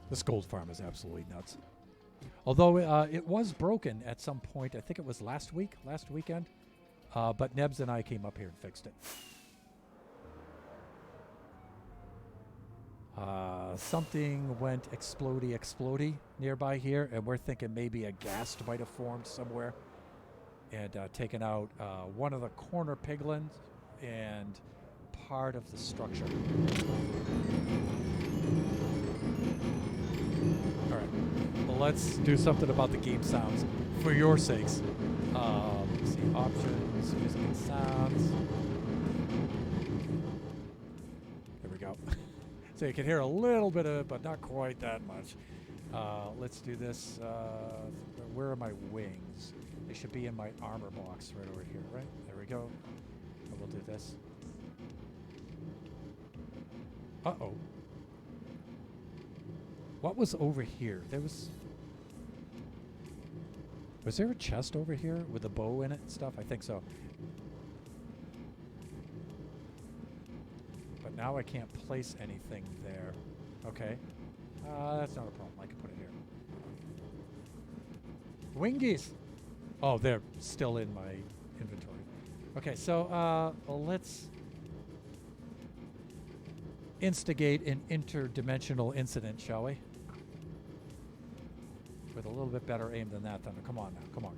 This gold farm is absolutely nuts. Although it was broken at some point. I think it was last weekend. But Nebs and I came up here and fixed it. Something went explodey nearby here, and we're thinking maybe a ghast might have formed somewhere and taken out one of the corner piglins and part of the structure. All right, well, let's do something about the game sounds for your sakes. Let's see, options, music and sounds. There we go. So you can hear a little bit of it, but not quite that much. Let's do this. Where are my wings? They should be in my armor box right over here, right? There we go. And we'll do this. Uh-oh. What was over here? Was there a chest over here with a bow in it and stuff? I think so. But now I can't place anything there. Okay. That's not a problem. I can put it here. Wingies! Oh, they're still in my inventory. Okay, so let's instigate an interdimensional incident, shall we? With a little bit better aim than that, Thunder. Come on now, come on.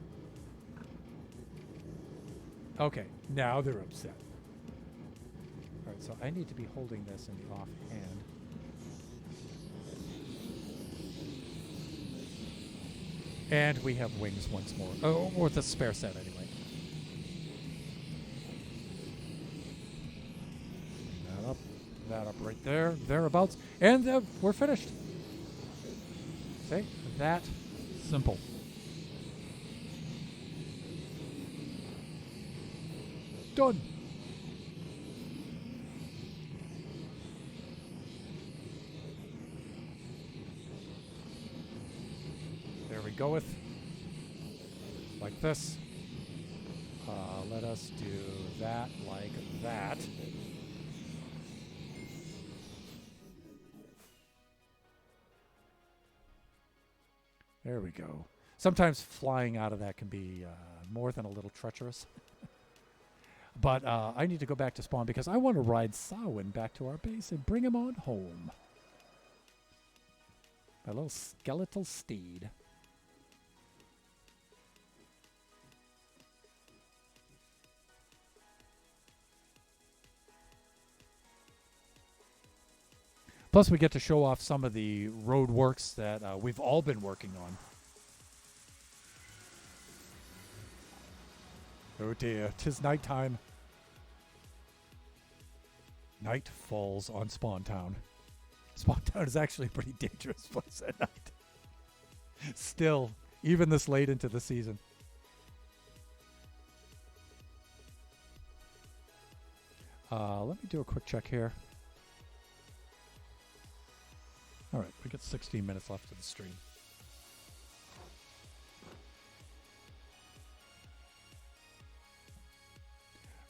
Okay, now they're upset. All right, so I need to be holding this in the offhand. And we have wings once more. Oh, or the spare set anyway. That up, that that up right there, thereabouts, and we're finished. See? That simple. Done. There we go with like this. Let us do that like that. There we go. Sometimes flying out of that can be more than a little treacherous. But I need to go back to spawn because I want to ride Samhain back to our base and bring him on home. My little skeletal steed. Plus, we get to show off some of the road works that we've all been working on. Oh dear, 'tis nighttime. Night falls on Spawn Town. Spawn Town is actually a pretty dangerous place at night. Still, even this late into the season. Let me do a quick check here. All right, we got 16 minutes left of the stream.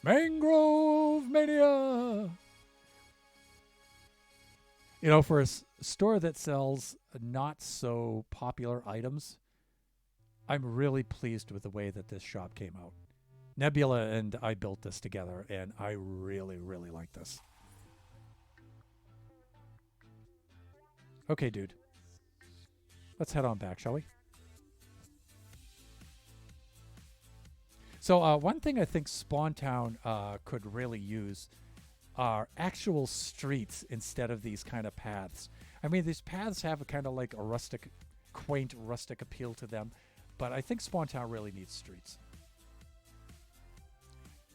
Mangrove Mania! You know, for a store that sells not so popular items, I'm really pleased with the way that this shop came out. Nebula and I built this together, and I really, really like this. Okay, dude. Let's head on back, shall we? So one thing I think Spawn Town could really use are actual streets instead of these kind of paths. I mean, these paths have a kind of like a rustic, quaint rustic appeal to them, but I think Spawn Town really needs streets.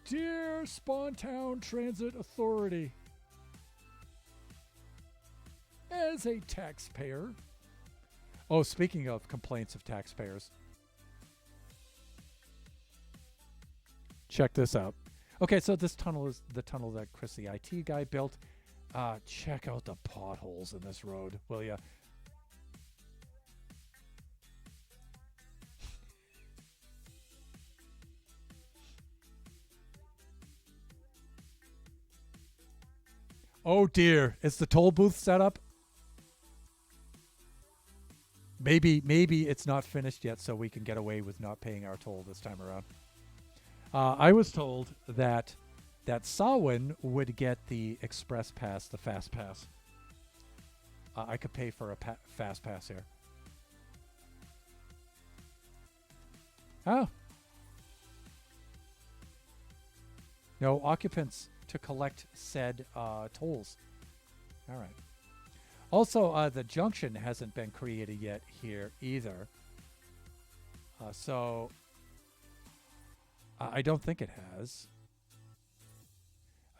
Dear Spawn Town Transit Authority, as a taxpayer... Oh, speaking of complaints of taxpayers, check this out. Okay, so this tunnel is the tunnel that Chris, the IT guy, built. Check out the potholes in this road, will ya? Oh dear, is the toll booth set up? Maybe it's not finished yet, so we can get away with not paying our toll this time around. I was told that Samhain would get the express pass, the fast pass. I could pay for a fast pass here. Oh. No occupants to collect said tolls. All right. Also, the junction hasn't been created yet here either. So I don't think it has.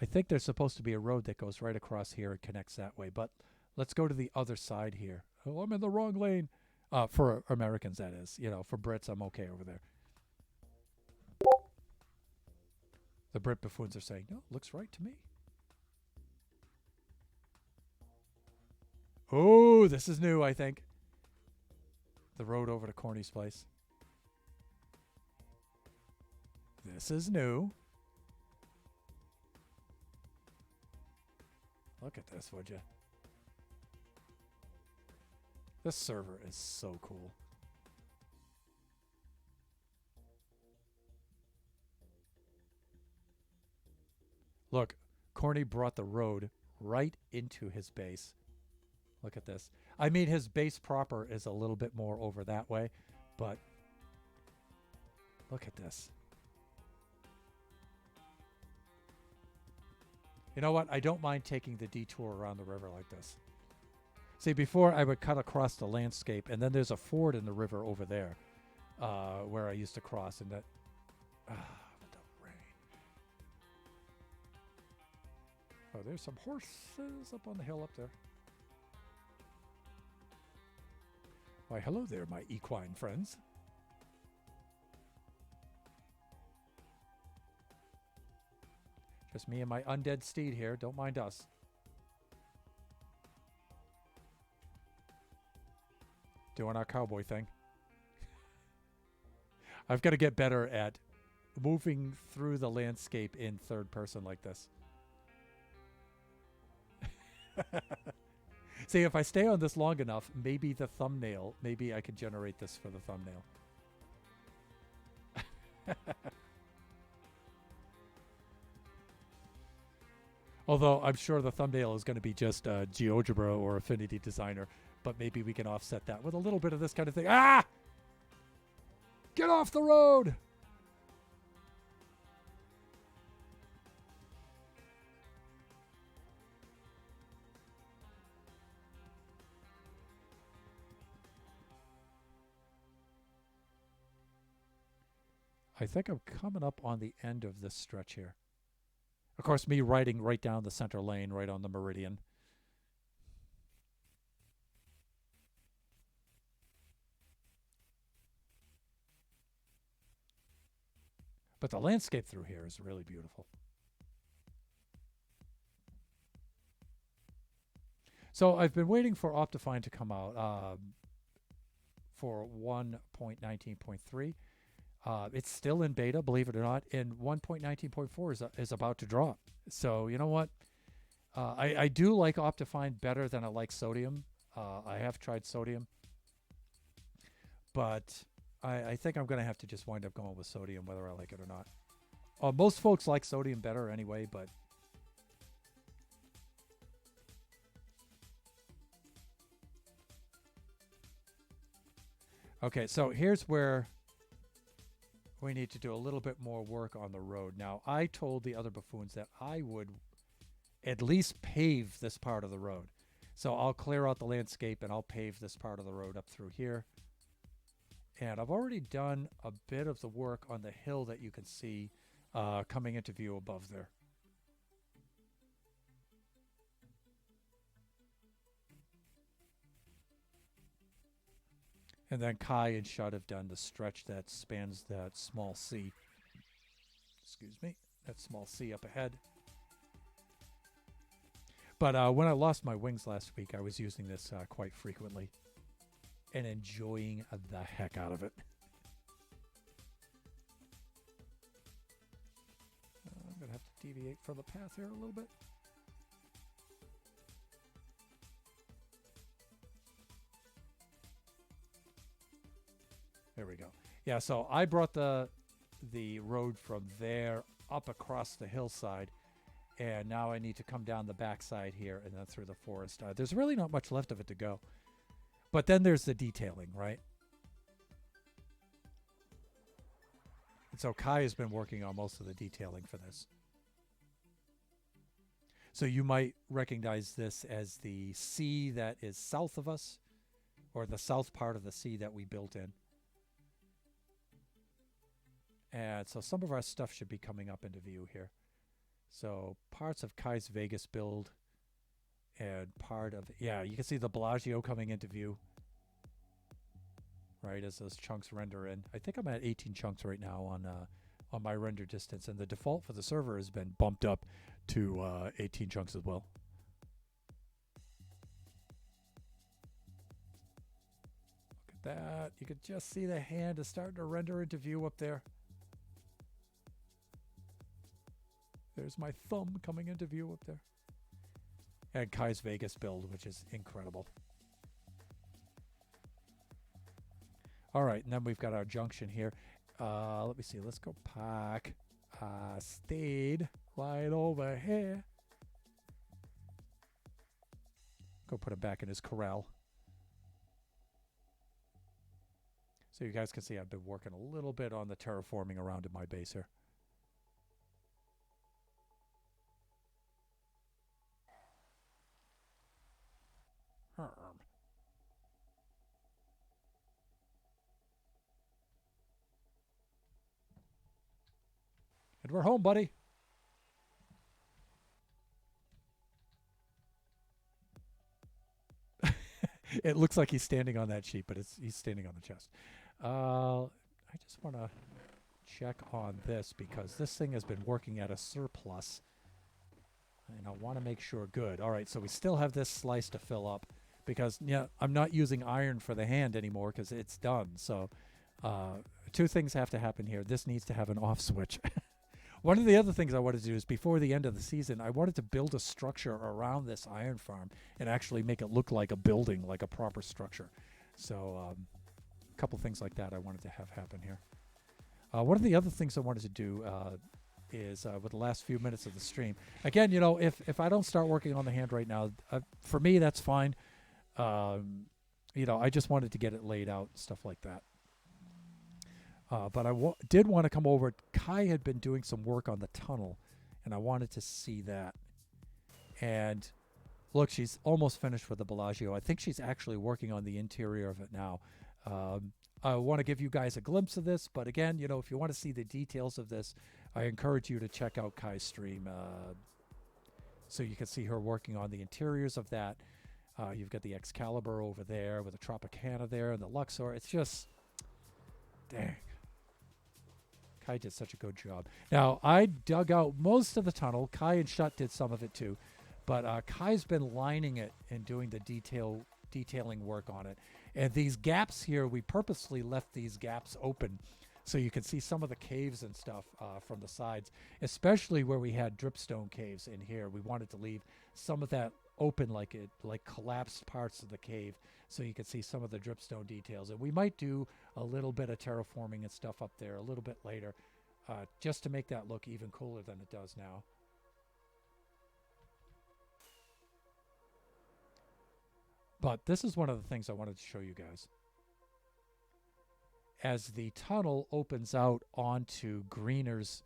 I think there's supposed to be a road that goes right across here and connects that way. But let's go to the other side here. Oh, I'm in the wrong lane. For Americans, that is. You know, for Brits, I'm okay over there. The Brit buffoons are saying, no, looks right to me. Oh, this is new, I think. The road over to Corny's place. This is new. Look at this, would you? This server is so cool. Look, Corny brought the road right into his base. Look at this. I mean, his base proper is a little bit more over that way, but look at this. You know what? I don't mind taking the detour around the river like this. See, before I would cut across the landscape, and then there's a ford in the river over there where I used to cross, and that... the rain. Oh, there's some horses up on the hill up there. Why, hello there, my equine friends. Just me and my undead steed here. Don't mind us. Doing our cowboy thing. I've got to get better at moving through the landscape in third person like this. See, if I stay on this long enough, maybe the thumbnail, maybe I can generate this for the thumbnail. Although I'm sure the thumbnail is going to be just GeoGebra or Affinity Designer, but maybe we can offset that with a little bit of this kind of thing. Ah! Get off the road! I think I'm coming up on the end of this stretch here. Of course, me riding right down the center lane, right on the meridian. But the landscape through here is really beautiful. So I've been waiting for Optifine to come out for 1.19.3. It's still in beta, believe it or not, and 1.19.4 is about to drop. So you know what? I do like Optifine better than I like Sodium. I have tried Sodium, but I think I'm going to have to just wind up going with Sodium, whether I like it or not. Most folks like Sodium better anyway, but... Okay, so here's where we need to do a little bit more work on the road. Now, I told the other buffoons that I would at least pave this part of the road. So I'll clear out the landscape and I'll pave this part of the road up through here. And I've already done a bit of the work on the hill that you can see coming into view above there. And then Kai and Shud have done the stretch that spans that small sea. Excuse me. That small sea up ahead. But when I lost my wings last week, I was using this quite frequently and enjoying the heck out of it. I'm going to have to deviate from the path here a little bit. There we go. Yeah, so I brought the road from there up across the hillside, and now I need to come down the backside here and then through the forest. There's really not much left of it to go. But then there's the detailing, right? And so Kai has been working on most of the detailing for this. So you might recognize this as the sea that is south of us, or the south part of the sea that we built in. And so some of our stuff should be coming up into view here. So parts of Kai's Vegas build and part of, yeah, you can see the Bellagio coming into view, right, as those chunks render in. I think I'm at 18 chunks right now on my render distance, and the default for the server has been bumped up to 18 chunks as well. Look at that. You can just see the hand is starting to render into view up there. There's my thumb coming into view up there. And Kai's Vegas build, which is incredible. All right, and then we've got our junction here. Let me see. Let's go park. Stayed right over here. Go put him back in his corral. So you guys can see I've been working a little bit on the terraforming around in my base here. And we're home, buddy. It looks like he's standing on that sheet, but he's standing on the chest. I just want to check on this because this thing has been working at a surplus, and I want to make sure. Good. All right, so we still have this slice to fill up because I'm not using iron for the hand anymore because it's done. So two things have to happen here. This needs to have an off switch. One of the other things I wanted to do is before the end of the season, I wanted to build a structure around this iron farm and actually make it look like a building, like a proper structure. So a couple things like that I wanted to have happen here. One of the other things I wanted to do is with the last few minutes of the stream, again, if I don't start working on the hand right now, for me, that's fine. I just wanted to get it laid out, stuff like that. But I did want to come over. Kai had been doing some work on the tunnel, and I wanted to see that. And look, she's almost finished with the Bellagio. I think she's actually working on the interior of it now. I want to give you guys a glimpse of this, but again, if you want to see the details of this, I encourage you to check out Kai's stream so you can see her working on the interiors of that. You've got the Excalibur over there with the Tropicana there and the Luxor. It's just, dang. Kai did such a good job. Now, I dug out most of the tunnel. Kai and Shut did some of it too. But Kai's been lining it and doing the detailing work on it. And these gaps here, we purposely left these gaps open so you can see some of the caves and stuff from the sides, especially where we had dripstone caves in here. We wanted to leave some of that open, like collapsed parts of the cave, so you can see some of the dripstone details. And we might do a little bit of terraforming and stuff up there a little bit later, just to make that look even cooler than it does now. But this is one of the things I wanted to show you guys. As the tunnel opens out onto Greener's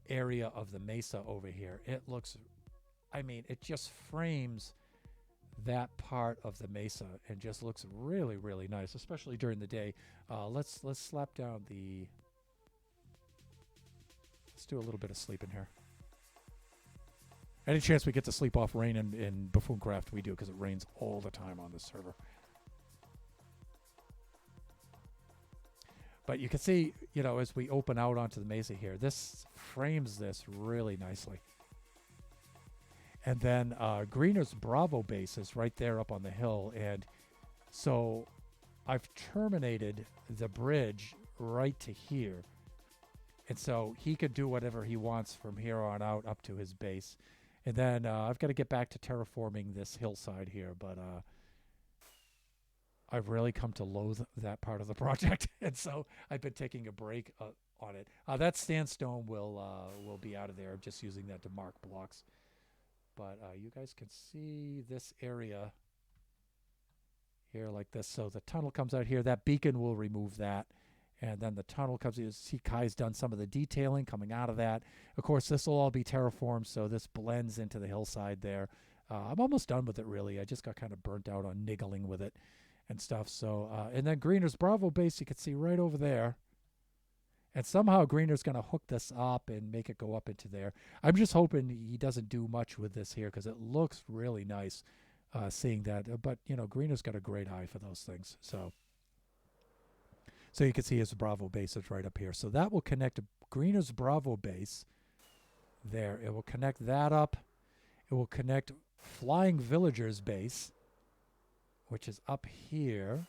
area of the mesa over here, it looks, it just frames that part of the mesa and just looks really, really nice, especially during the day. Let's slap down the... Let's do a little bit of sleep in here. Any chance we get to sleep off rain in Buffooncraft, we do, because it rains all the time on this server. But you can see, as we open out onto the mesa here, this frames this really nicely. And then Greener's Bravo base is right there up on the hill. And so I've terminated the bridge right to here. And so he could do whatever he wants from here on out up to his base. And then I've got to get back to terraforming this hillside here. But I've really come to loathe that part of the project. And so I've been taking a break on it. That sandstone will be out of there. I'm just using that to mark blocks. But you guys can see this area here like this. So the tunnel comes out here. That beacon will remove that. And then the tunnel comes in. You see Kai's done some of the detailing coming out of that. Of course, this will all be terraformed, so this blends into the hillside there. I'm almost done with it, really. I just got kind of burnt out on niggling with it and stuff. So, and then Greener's Bravo base, you can see right over there. And somehow Greener's going to hook this up and make it go up into there. I'm just hoping he doesn't do much with this here because it looks really nice seeing that. But, Greener's got a great eye for those things. So you can see his Bravo base is right up here. So that will connect Greener's Bravo base there. It will connect that up. It will connect Flying Villager's base, which is up here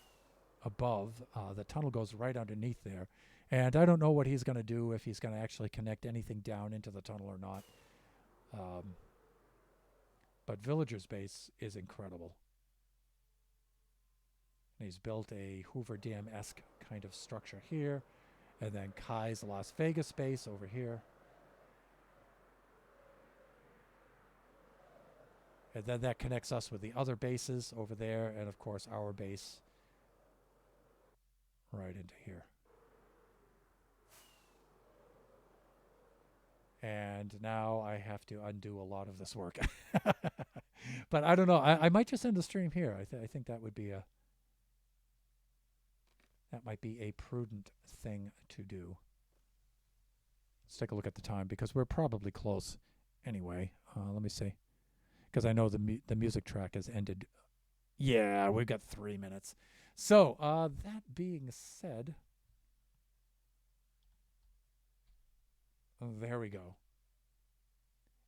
above. The tunnel goes right underneath there. And I don't know what he's going to do, if he's going to actually connect anything down into the tunnel or not. But Villager's base is incredible. And he's built a Hoover Dam-esque kind of structure here. And then Kai's Las Vegas base over here. And then that connects us with the other bases over there. And, of course, our base right into here. And now I have to undo a lot of this work. But I don't know. I might just end the stream here. I think that would be that might be a prudent thing to do. Let's take a look at the time because we're probably close anyway. Let me see. Because I know the music track has ended, Yeah, we've got 3 minutes. So, that being said, there we go.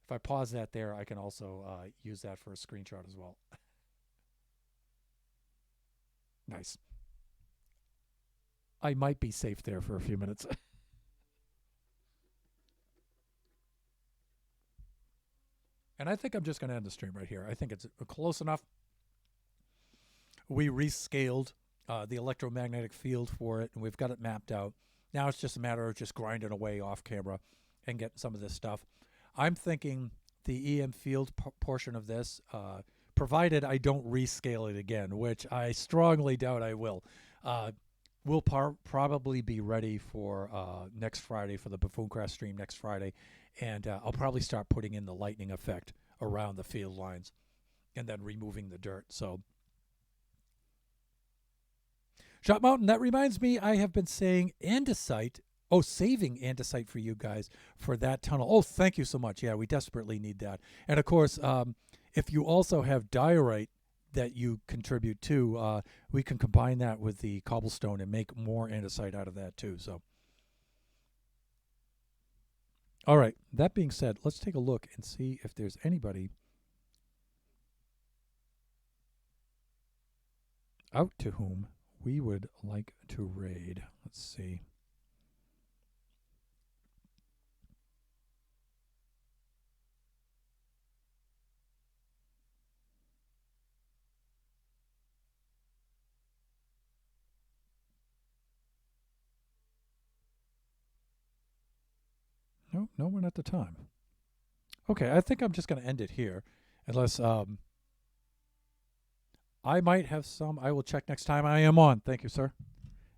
If I pause that there, I can also use that for a screenshot as well. Nice. I might be safe there for a few minutes. And I think I'm just going to end the stream right here. I think it's close enough. We rescaled the electromagnetic field for it, and we've got it mapped out. Now it's just a matter of just grinding away off camera and getting some of this stuff. I'm thinking the EM field portion of this, provided I don't rescale it again, which I strongly doubt I will, will probably be ready for next Friday, for the Buffooncraft stream next Friday. And I'll probably start putting in the lightning effect around the field lines and then removing the dirt. So, Shot Mountain, that reminds me, I have been saying andesite. Oh, saving andesite for you guys for that tunnel. Oh, thank you so much. Yeah, we desperately need that. And of course, if you also have diorite that you contribute to, we can combine that with the cobblestone and make more andesite out of that too. So, all right. That being said, let's take a look and see if there's anybody out to whom we would like to raid. Let's see. No, no one at the time. Okay, I think I'm just going to end it here, unless I might have some. I will check next time I am on. Thank you, sir.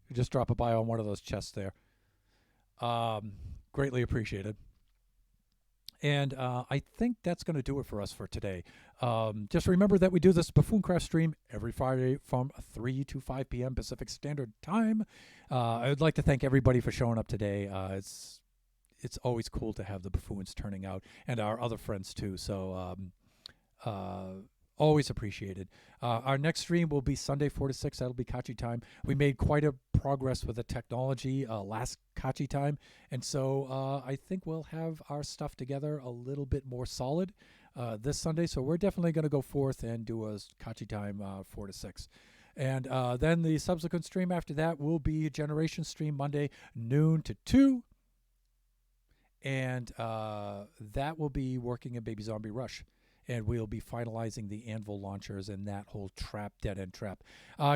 You just drop a by on one of those chests there. Greatly appreciated. And I think that's going to do it for us for today. Just remember that we do this Buffooncraft stream every Friday from 3 to 5 p.m. Pacific Standard Time. I would like to thank everybody for showing up today. It's always cool to have the buffoons turning out, and our other friends too. So always appreciated. Our next stream will be Sunday 4 to 6. That'll be Kachi time. We made quite a progress with the technology last Kachi time, and so I think we'll have our stuff together a little bit more solid this Sunday. So we're definitely going to go forth and do a Kachi time 4 to 6. And then the subsequent stream after that will be a Generation stream Monday, noon to 2. And that will be working in Baby Zombie Rush. And we'll be finalizing the anvil launchers and that whole trap, dead-end trap.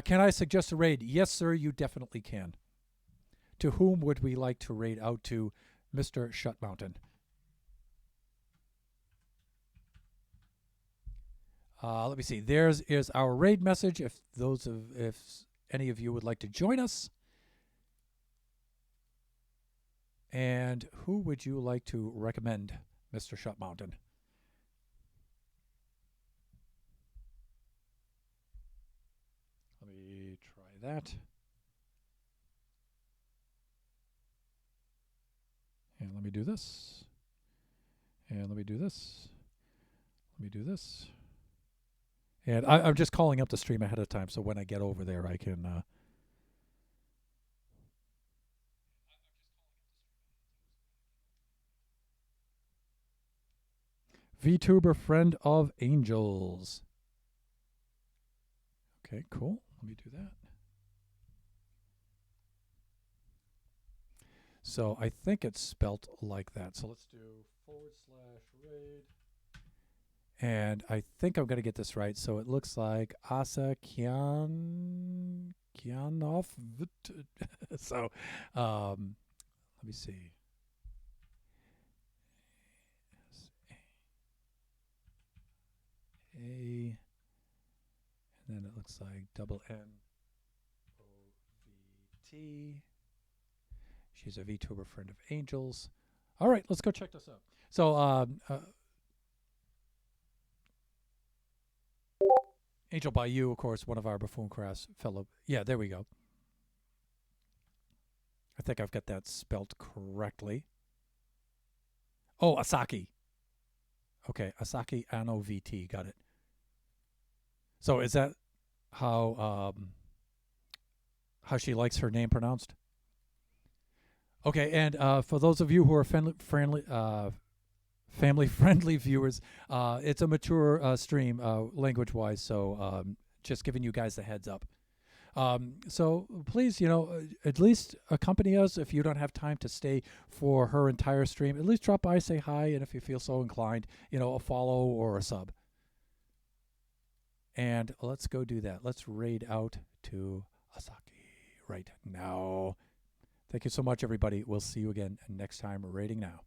Can I suggest a raid? Yes, sir, you definitely can. To whom would we like to raid out to, Mr. Shut Mountain? Let me see. There's is our raid message. If any of you would like to join us. And who would you like to recommend, Mr. Shut Mountain? Let me try that. And let me do this. And let me do this. Let me do this. And I'm just calling up the stream ahead of time, so when I get over there, I can... VTuber Friend of Angels. Okay, cool. Let me do that. So I think it's spelt like that. So let's do /raid. And I think I'm going to get this right. So it looks like Asa Kianov. So let me see. A, and then it looks like double NOVT. She's a VTuber Friend of Angels. All right, let's go check this out. So, Angel by You, of course, one of our Buffooncraft fellow. Yeah, there we go. I think I've got that spelt correctly. Oh, Asaki. Okay, Asaki NOVT. Got it. So is that how she likes her name pronounced. Okay, and for those of you who are family friendly viewers, it's a mature stream language wise, so just giving you guys the heads up. So please, at least accompany us if you don't have time to stay for her entire stream. At least drop by, say hi, and if you feel so inclined, a follow or a sub. And let's go do that. Let's raid out to Asaki right now. Thank you so much, everybody. We'll see you again next time. Raiding now.